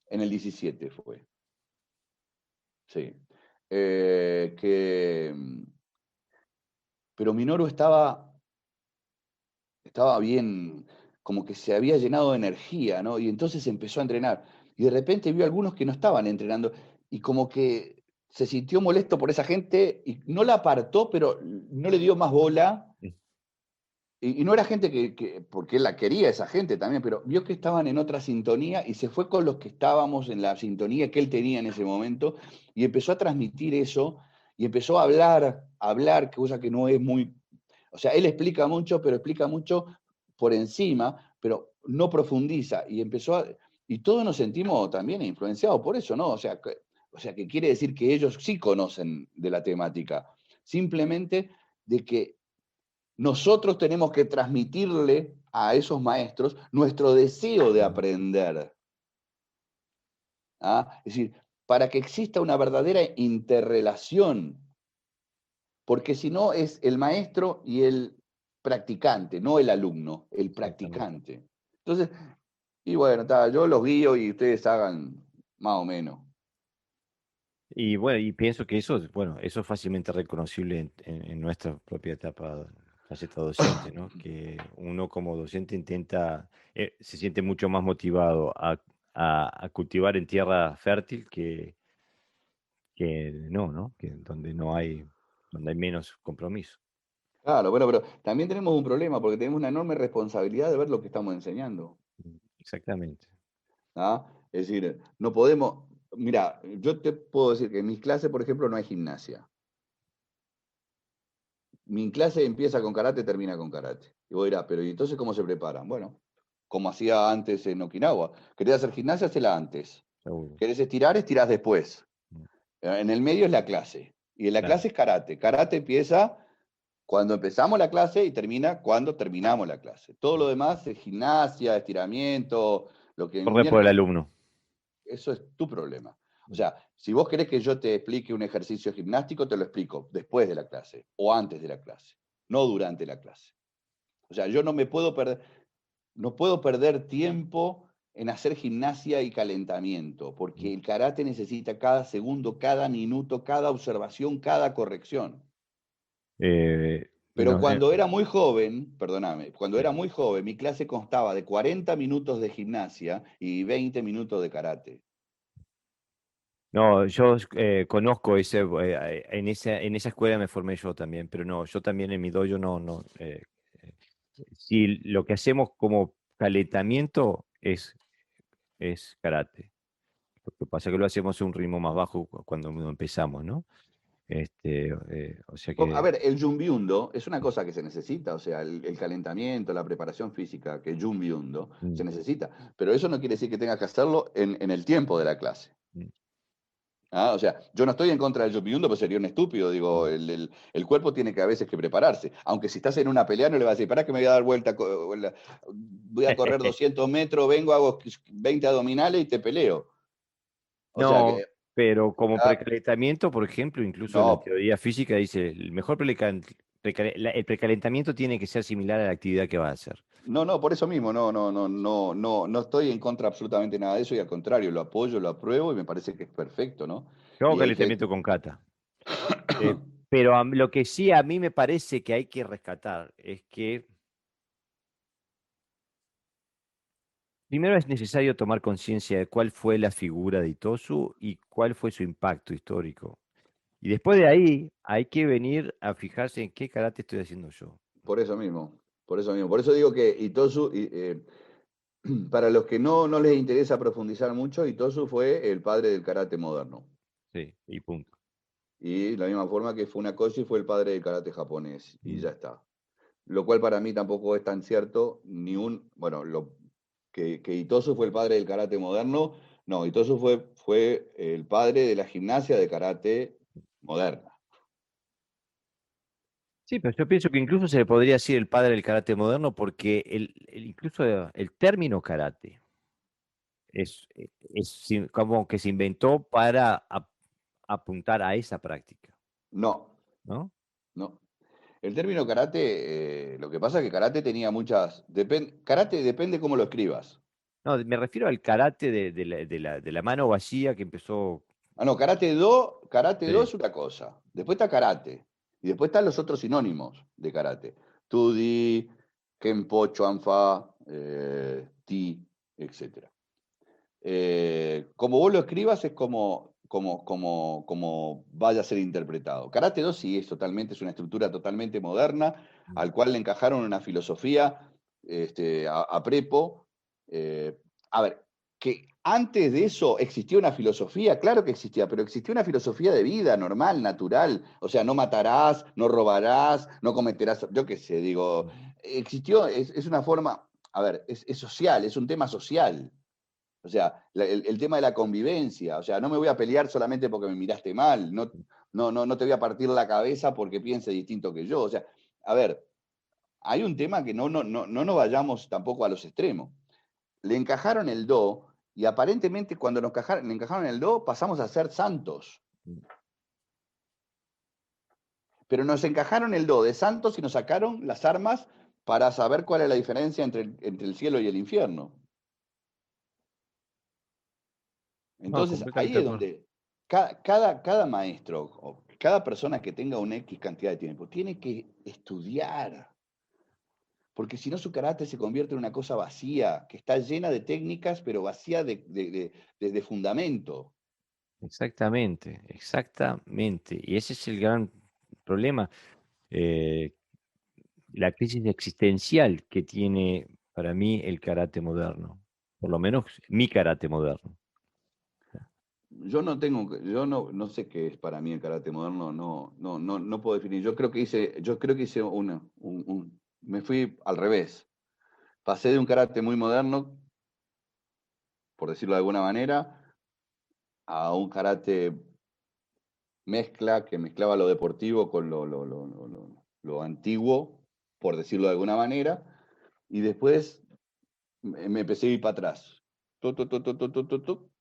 en el 17 fue, sí. Eh, que, pero Minoru estaba bien, como que se había llenado de energía, ¿no? Y entonces empezó a entrenar. Y de repente vio a algunos que no estaban entrenando y como que se sintió molesto por esa gente y no la apartó, pero no le dio más bola. Mm. Y no era gente porque él la quería esa gente también, pero vio que estaban en otra sintonía y se fue con los que estábamos en la sintonía que él tenía en ese momento y empezó a transmitir eso y empezó a hablar, cosa que no es muy. O sea, él explica mucho, pero explica mucho por encima, pero no profundiza. Y todos nos sentimos también influenciados por eso, ¿no? O sea, que quiere decir que ellos sí conocen de la temática. Simplemente de que nosotros tenemos que transmitirle a esos maestros nuestro deseo de aprender. ¿Ah? Es decir, para que exista una verdadera interrelación, porque si no es el maestro y el practicante, no el alumno, el Exactamente. practicante. Entonces, y bueno, yo los guío y ustedes hagan más o menos. Y bueno, y pienso que eso, bueno, eso es fácilmente reconocible en nuestra propia etapa, faceta docente, ¿no? Que uno como docente intenta, se siente mucho más motivado a cultivar en tierra fértil que no, ¿no? Que donde hay menos compromiso. Claro, bueno, pero también tenemos un problema porque tenemos una enorme responsabilidad de ver lo que estamos enseñando. Exactamente. ¿Ah? Es decir, no podemos, mira, yo te puedo decir que en mis clases, por ejemplo, no hay gimnasia. mi clase empieza con karate, termina con karate. Y vos dirás, pero ¿y entonces cómo se preparan? Bueno, como hacía antes en Okinawa. ¿Querés hacer gimnasia? Hacela antes. seguro. ¿Querés estirar? Estirás después. Mm, En el medio es la clase. Y en la claro. clase es karate. Karate empieza cuando empezamos la clase y termina cuando terminamos la clase. Todo lo demás es gimnasia, estiramiento, lo que Corre por el miércoles, alumno. eso es tu problema. O Mm. sea, si vos querés que yo te explique un ejercicio gimnástico, te lo explico después de la clase o antes de la clase, no durante la clase. O sea, yo no puedo perder tiempo en hacer gimnasia y calentamiento, porque el karate necesita cada segundo, cada minuto, cada observación, cada corrección. Eh, Pero no, cuando era muy joven, perdóname, cuando sí. era muy joven, mi clase constaba de 40 minutos de gimnasia y 20 minutos de karate. No, yo conozco en esa escuela me formé yo también, pero no, yo también en mi dojo no. Si lo que hacemos como calentamiento es karate. Lo que pasa es que lo hacemos a un ritmo más bajo cuando empezamos, ¿no? O sea A que, ver, el Jumbiundo es una cosa que se necesita, o sea, el calentamiento, la preparación física, que Jumbiundo mm, se necesita, pero eso no quiere decir que tengas que hacerlo en el tiempo de la clase. mm, O sea, yo no estoy en contra del Jumbiundo, pues sería un estúpido. Digo, mm. el cuerpo tiene que a veces que prepararse. Aunque si estás en una pelea, no le vas a decir, para que me voy a dar vuelta, voy a correr 200 metros, vengo, hago 20 abdominales y te peleo. O sea No, que, pero como ah, precalentamiento, por ejemplo, incluso la no, teoría física dice, el mejor el precalentamiento tiene que ser similar a la actividad que va a hacer. no, por eso mismo, no estoy en contra absolutamente nada de eso y al contrario, lo apoyo, lo apruebo y me parece que es perfecto, ¿no? Yo hago Y hay gente. calentamiento con kata. Pero lo que sí a mí me parece que hay que rescatar es que primero es necesario tomar conciencia de cuál fue la figura de Itosu y cuál fue su impacto histórico. Y después de ahí hay que venir a fijarse en qué karate estoy haciendo yo. Por eso mismo, por eso mismo. Por eso digo que Itosu, para los que no les interesa profundizar mucho, Itosu fue el padre del karate moderno. Sí, y punto. Y de la misma forma que Funakoshi fue el padre del karate japonés. Y Mm. ya está. Lo cual para mí tampoco es tan cierto, bueno, que Itosu fue el padre del karate moderno. No, Itosu fue el padre de la gimnasia de karate moderna. Sí, pero yo pienso que incluso se le podría decir el padre del karate moderno porque incluso el término karate como que se inventó para apuntar a esa práctica, No, ¿no? no. El término karate, lo que pasa es que karate tenía muchas. Karate depende cómo lo escribas. No, me refiero al karate de la mano vacía que empezó. No, karate do Sí. es una cosa. Después está karate. Y después están los otros sinónimos de karate. Tudi, Kenpo, Chuanfa, Ti, etc. Como vos lo escribas es como vaya a ser interpretado. Karate Do sí es una estructura totalmente moderna, al cual le encajaron una filosofía a prepo. Eh, a ver, que antes de eso existía una filosofía, claro que existía, pero existía una filosofía de vida normal, natural. O sea, no matarás, no robarás, no cometerás, yo qué sé, digo, existió, es una forma, a ver, es social, es un tema social. O sea, el tema de la convivencia, o sea, no me voy a pelear solamente porque me miraste mal, no te voy a partir la cabeza porque piense distinto que yo. O sea, a ver, hay un tema que no nos vayamos tampoco a los extremos. Le encajaron el do y aparentemente cuando le encajaron el do pasamos a ser santos. Pero nos encajaron el do de santos y nos sacaron las armas para saber cuál es la diferencia entre el cielo y el infierno. No, Entonces, ahí completamente de es acuerdo. donde cada maestro o cada persona que tenga una X cantidad de tiempo tiene que estudiar, porque si no su karate se convierte en una cosa vacía, que está llena de técnicas, pero vacía de fundamento. Exactamente, exactamente. Y ese es el gran problema, eh, la crisis existencial que tiene para mí el karate moderno, por lo menos mi karate moderno. yo no sé qué es para mí el karate moderno, no puedo definir. Yo creo que hice me fui al revés. Pasé de un karate muy moderno, por decirlo de alguna manera, a un karate mezcla que mezclaba lo deportivo con lo antiguo, por decirlo de alguna manera, y después me empecé a ir para atrás. Tu, tu, tu, tu, tu, tu, tu, tu.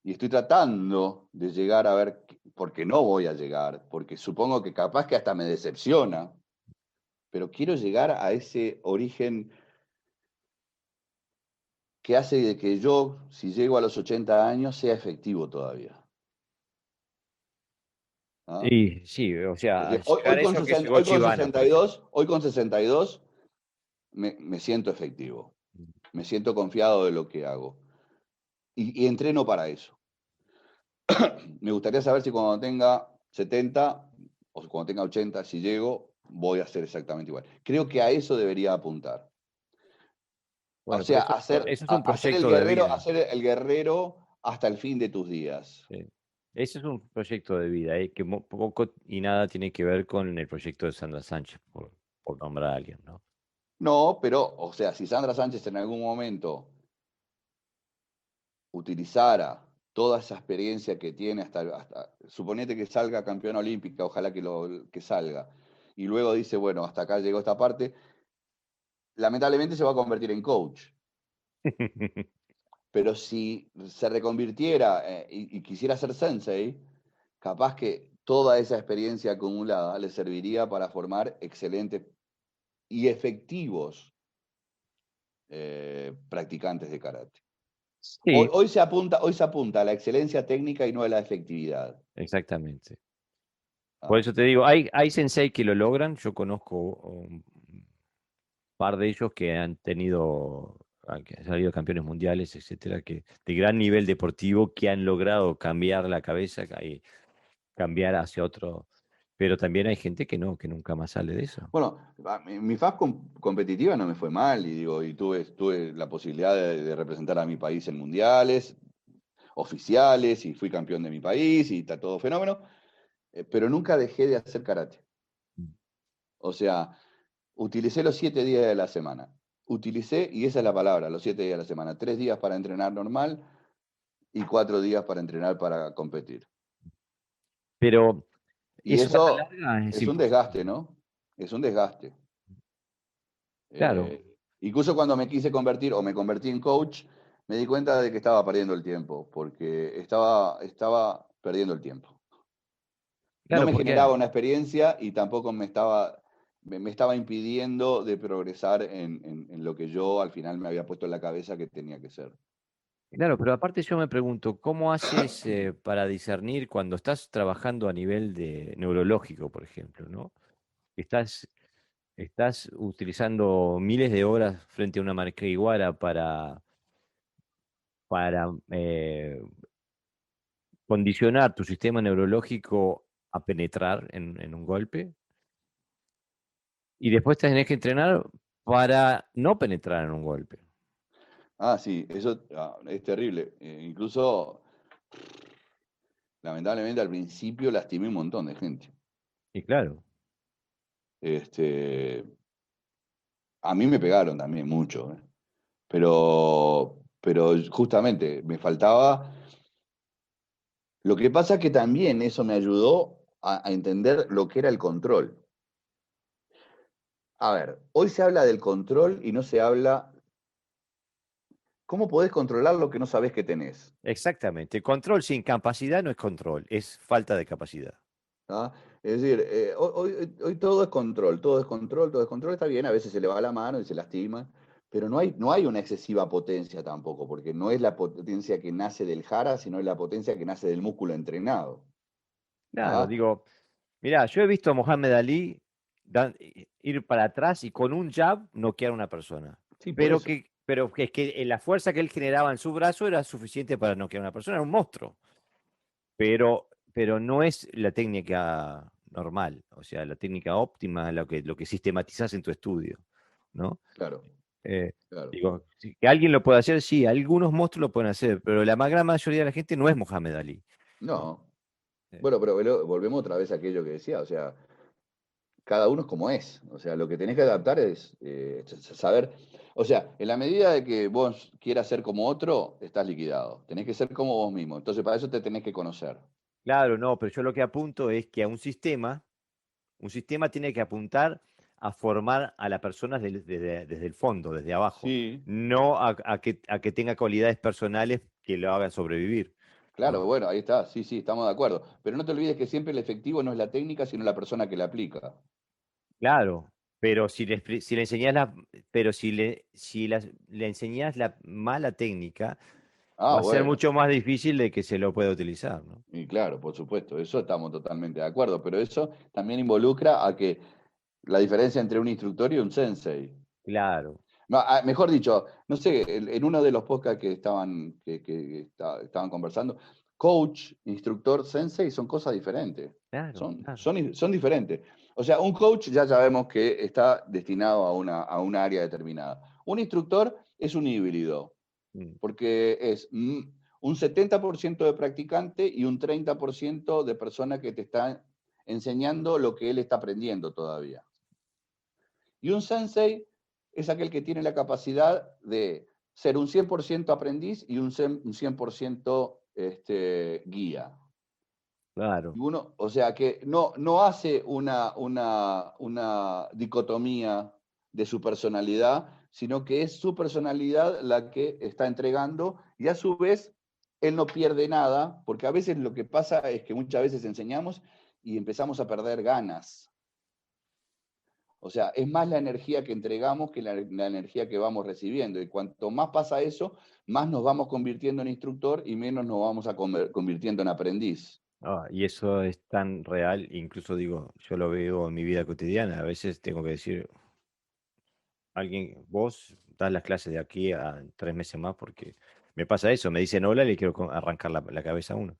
Y estoy tratando de llegar a ver, porque no voy a llegar, porque supongo que capaz que hasta me decepciona, pero quiero llegar a ese origen que hace de que yo, si llego a los 80 años, sea efectivo todavía. ¿Ah? Y sí, o Es sea, decir, al llegar a eso que llegó hoy con Chivano, por ejemplo. 62, hoy con 62 me siento efectivo, me siento confiado de lo que hago y entreno para eso. Me gustaría saber si cuando tenga 70 o cuando tenga 80, si llego, voy a hacer exactamente igual. Creo que a eso debería apuntar. O Bueno, pero sea, eso es un proyecto de vida. hacer el guerrero hasta el fin de tus días. Sí. Ese es un proyecto de vida, que poco y nada tiene que ver con el proyecto de Sandra Sánchez, por nombrar a alguien, ¿no? No, pero, o sea, si Sandra Sánchez en algún momento utilizara toda esa experiencia que tiene suponete que salga campeona olímpica, ojalá que salga, y luego dice, bueno, hasta acá llegó esta parte, lamentablemente se va a convertir en coach. Pero si se reconvirtiera y quisiera ser sensei, capaz que toda esa experiencia acumulada le serviría para formar excelentes y efectivos practicantes de karate. Sí, Hoy se apunta a la excelencia técnica y no a la efectividad. exactamente. Por ¿Ah? eso te digo, hay sensei que lo logran. Yo conozco un par de ellos que han tenido, que han salido campeones mundiales, etcétera, que de gran nivel deportivo, que han logrado cambiar la cabeza y cambiar hacia otro. Pero también hay gente que no, que nunca más sale de eso. Bueno, mi faz competitiva no me fue mal y digo, y tuve la posibilidad de representar a mi país en mundiales oficiales y fui campeón de mi país y está todo fenómeno, pero nunca dejé de hacer karate. O sea, utilicé los 7 días de la semana. Utilicé, y esa es la palabra, los 7 días de la semana. 3 días para entrenar normal y 4 días para entrenar para competir. Pero Y eso a la eso larga es es un imposible. desgaste, ¿no? Es un desgaste. Claro, Incluso cuando me quise convertir o me convertí en coach, me di cuenta de que estaba perdiendo el tiempo, porque estaba perdiendo el tiempo. No claro, me porque generaba una experiencia y tampoco me estaba impidiendo de progresar en lo que yo al final me había puesto en la cabeza que tenía que ser. claro, pero aparte yo me pregunto, ¿cómo haces para discernir cuando estás trabajando a nivel de neurológico, por ejemplo, ¿no? Estás, estás utilizando miles de horas frente a una marcaiguara para condicionar tu sistema neurológico a penetrar en un golpe, y después tenés que entrenar para no penetrar en un golpe. Ah, sí, eso es terrible. Incluso, lamentablemente, al principio lastimé un montón de gente. Y claro, Este, a mí me pegaron también mucho, ¿eh? Pero justamente me faltaba. Lo que pasa es que también eso me ayudó a entender lo que era el control. A ver, hoy se habla del control y no se habla. ¿Cómo podés controlar lo que no sabés que tenés? exactamente. Control sin capacidad no es control, es falta de capacidad. ¿Ah? Es decir, hoy todo es control, todo es control, todo es control, está bien, a veces se le va la mano y se lastima, pero no hay una excesiva potencia tampoco, porque no es la potencia que nace del jara, sino es la potencia que nace del músculo entrenado. Claro, ¿Ah? digo, mirá, yo he visto a Mohamed Ali ir para atrás y con un jab noquear a una persona. Sí, por Pero eso. que es que la fuerza que él generaba en su brazo era suficiente para noquear a una persona, era un monstruo. Pero no es la técnica normal, o sea, la técnica óptima, lo que sistematizás en tu estudio, ¿no? Claro. Claro. Digo, que alguien lo puede hacer, sí, algunos monstruos lo pueden hacer, pero la gran mayoría de la gente no es Mohamed Ali, ¿no? No. Eh, Bueno, pero volvemos otra vez a aquello que decía, o sea, cada uno es como es. O sea, lo que tenés que adaptar es saber. O sea, en la medida de que vos quieras ser como otro, estás liquidado. Tenés que ser como vos mismo. Entonces, para eso te tenés que conocer. claro, no, pero yo lo que apunto es que a un sistema tiene que apuntar a formar a la persona desde el fondo, desde abajo, Sí, no a que tenga cualidades personales que lo hagan sobrevivir, claro, ¿no? bueno, ahí está. Sí, sí, estamos de acuerdo. Pero no te olvides que siempre el efectivo no es la técnica, sino la persona que la aplica. Claro, pero si le enseñás pero si le enseñás la mala técnica, Ah, va a ser bueno. mucho más difícil de que se lo pueda utilizar, ¿no? Y claro, por supuesto, eso estamos totalmente de acuerdo. Pero eso también involucra a que la diferencia entre un instructor y un sensei. Claro, No, mejor dicho, no sé, en uno de los podcasts que estaban conversando, coach, instructor, sensei son cosas diferentes. claro, Son, claro. son, son diferentes. O sea, un coach ya sabemos que está destinado a una área determinada. Un instructor es un híbrido, Mm. porque es un 70% de practicante y un 30% de persona que te está enseñando lo que él está aprendiendo todavía. Y un sensei es aquel que tiene la capacidad de ser un 100% aprendiz y un 100% guía. Claro. Y uno, o sea, que no hace una dicotomía de su personalidad, sino que es su personalidad la que está entregando y a su vez él no pierde nada, porque a veces lo que pasa es que muchas veces enseñamos y empezamos a perder ganas. O sea, es más la energía que entregamos que la energía que vamos recibiendo. Y cuanto más pasa eso, más nos vamos convirtiendo en instructor y menos nos vamos convirtiendo en aprendiz. Y eso es tan real, incluso digo, yo lo veo en mi vida cotidiana. A veces tengo que decir, vos das las clases de aquí a 3 meses más porque me pasa eso, me dicen hola y le quiero arrancar la cabeza a uno.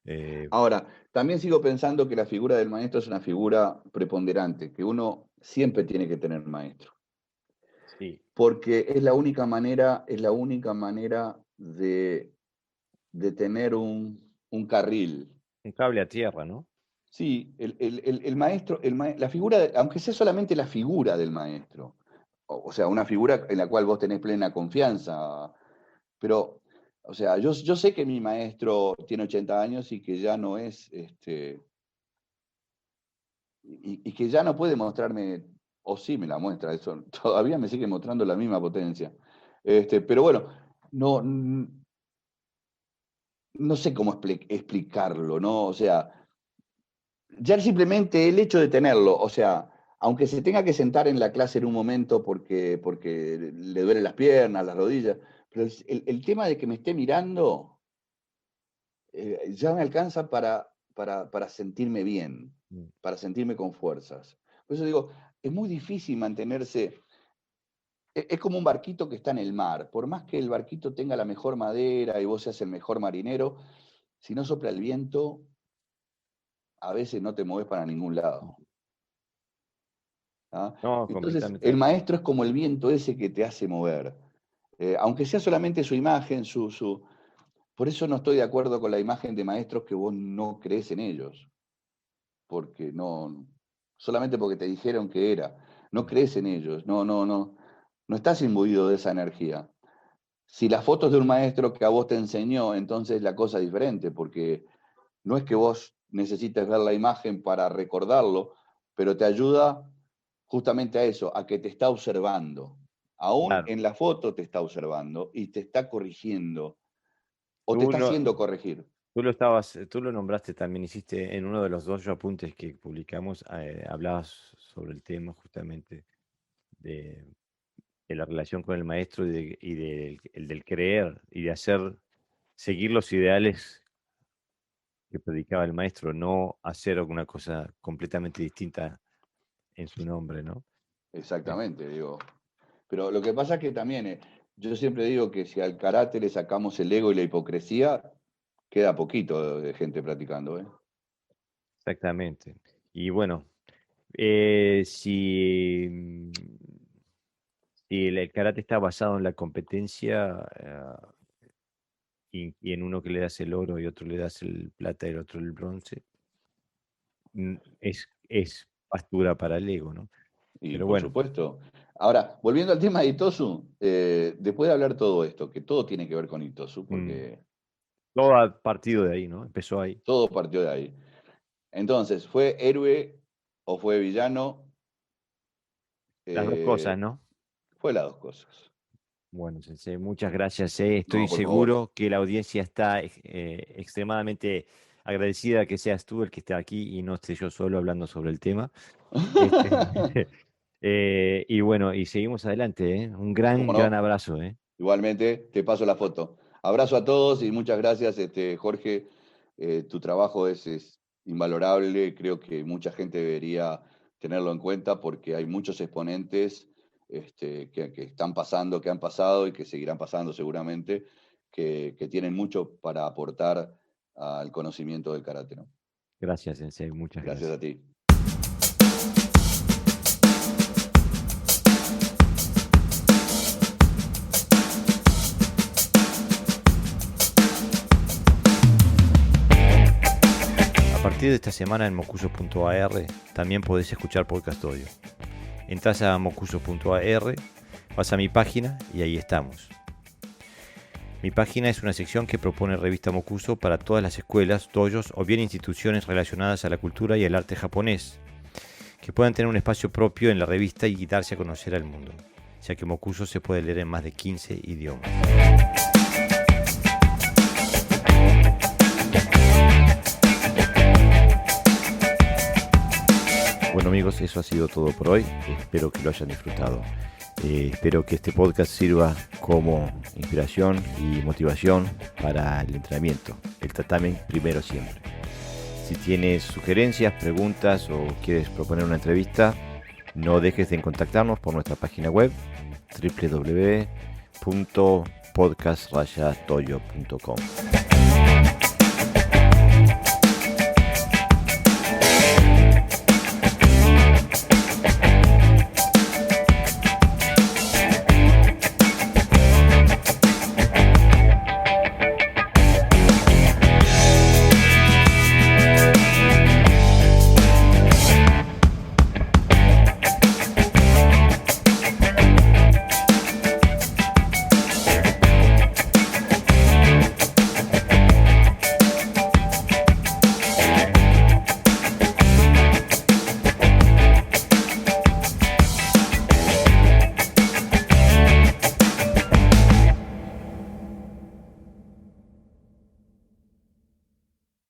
Eh, Ahora, también sigo pensando que la figura del maestro es una figura preponderante, que uno siempre tiene que tener maestro, sí, porque es la única manera de tener un carril. un cable a tierra, ¿no? Sí, el maestro, la figura, aunque sea solamente la figura del maestro, o sea, una figura en la cual vos tenés plena confianza, pero, o sea, yo sé que mi maestro tiene 80 años y que ya no es, y que ya no puede mostrarme, o sí me la muestra, eso todavía me sigue mostrando la misma potencia. Pero bueno, no, no sé cómo explicarlo, ¿no? O sea, ya simplemente el hecho de tenerlo, o sea, aunque se tenga que sentar en la clase en un momento porque le duelen las piernas, las rodillas, pero el tema de que me esté mirando ya me alcanza para sentirme bien, Mm. para sentirme con fuerzas. Por eso digo, es muy difícil mantenerse, es como un barquito que está en el mar, por más que el barquito tenga la mejor madera y vos seas el mejor marinero, si no sopla el viento, a veces no te mueves para ningún lado. ¿Ah? No, Entonces, completamente de el acuerdo. maestro es como el viento ese que te hace mover. Aunque sea solamente su imagen, Por eso no estoy de acuerdo con la imagen de maestros que vos no crees en ellos, porque solamente porque te dijeron que era, no Mm. crees en ellos, no estás imbuido de esa energía. Si las fotos de un maestro que a vos te enseñó, entonces la cosa es diferente, porque no es que vos necesites ver la imagen para recordarlo, pero te ayuda justamente a eso, a que te está observando. Aún Claro. en la foto te está observando y te está corrigiendo o te Tú está lo, haciendo corregir. tú lo nombraste también, hiciste en uno de los dos apuntes que publicamos, hablabas sobre el tema justamente de, de la relación con el maestro el del creer y de seguir los ideales que predicaba el maestro, no hacer alguna cosa completamente distinta en su nombre, ¿no? Eh, Exactamente, digo. Pero lo que pasa es que también, yo siempre digo que si al karate le sacamos el ego y la hipocresía, queda poquito de gente practicando, ¿eh? Exactamente. Y bueno, si Y el karate está basado en la competencia y en uno que le das el oro y otro le das el plata y el otro el bronce. Es pastura para el ego, ¿no? Y Pero por bueno, supuesto. Ahora, volviendo al tema de Itosu, después de hablar todo esto, que todo tiene que ver con Itosu, porque todo ha partido de ahí, ¿no? Empezó ahí. todo partió de ahí. Entonces, ¿fue héroe o fue villano? Las dos cosas, Eh, ¿no? Fue las dos cosas. Bueno, Sensei, muchas gracias. Estoy No, por favor. seguro que la audiencia está extremadamente agradecida que seas tú el que está aquí y no esté yo solo hablando sobre el tema. Este, y bueno, y seguimos adelante, ¿eh? Un ¿Cómo gran no? abrazo, ¿eh? Igualmente, te paso la foto. Abrazo a todos y muchas gracias, Jorge. Tu trabajo es invalorable. Creo que mucha gente debería tenerlo en cuenta porque hay muchos exponentes que están pasando, que han pasado y que seguirán pasando seguramente, que tienen mucho para aportar al conocimiento del karate, ¿no? Gracias, Sensei, muchas Gracias gracias. a ti. A partir de esta semana en mocuso.ar también podés escuchar Podcast Audio. Entrás a mocuso.ar, vas a mi página y ahí estamos. Mi página es una sección que propone Revista Mocuso para todas las escuelas, dojos o bien instituciones relacionadas a la cultura y el arte japonés, que puedan tener un espacio propio en la revista y darse a conocer al mundo, ya que Mocuso se puede leer en más de 15 idiomas. Bueno amigos, eso ha sido todo por hoy. Espero que lo hayan disfrutado. Espero que este podcast sirva como inspiración y motivación para el entrenamiento, el tatami primero siempre. Si tienes sugerencias, preguntas o quieres proponer una entrevista, no dejes de contactarnos por nuestra página web www.podcastrayatoyo.com.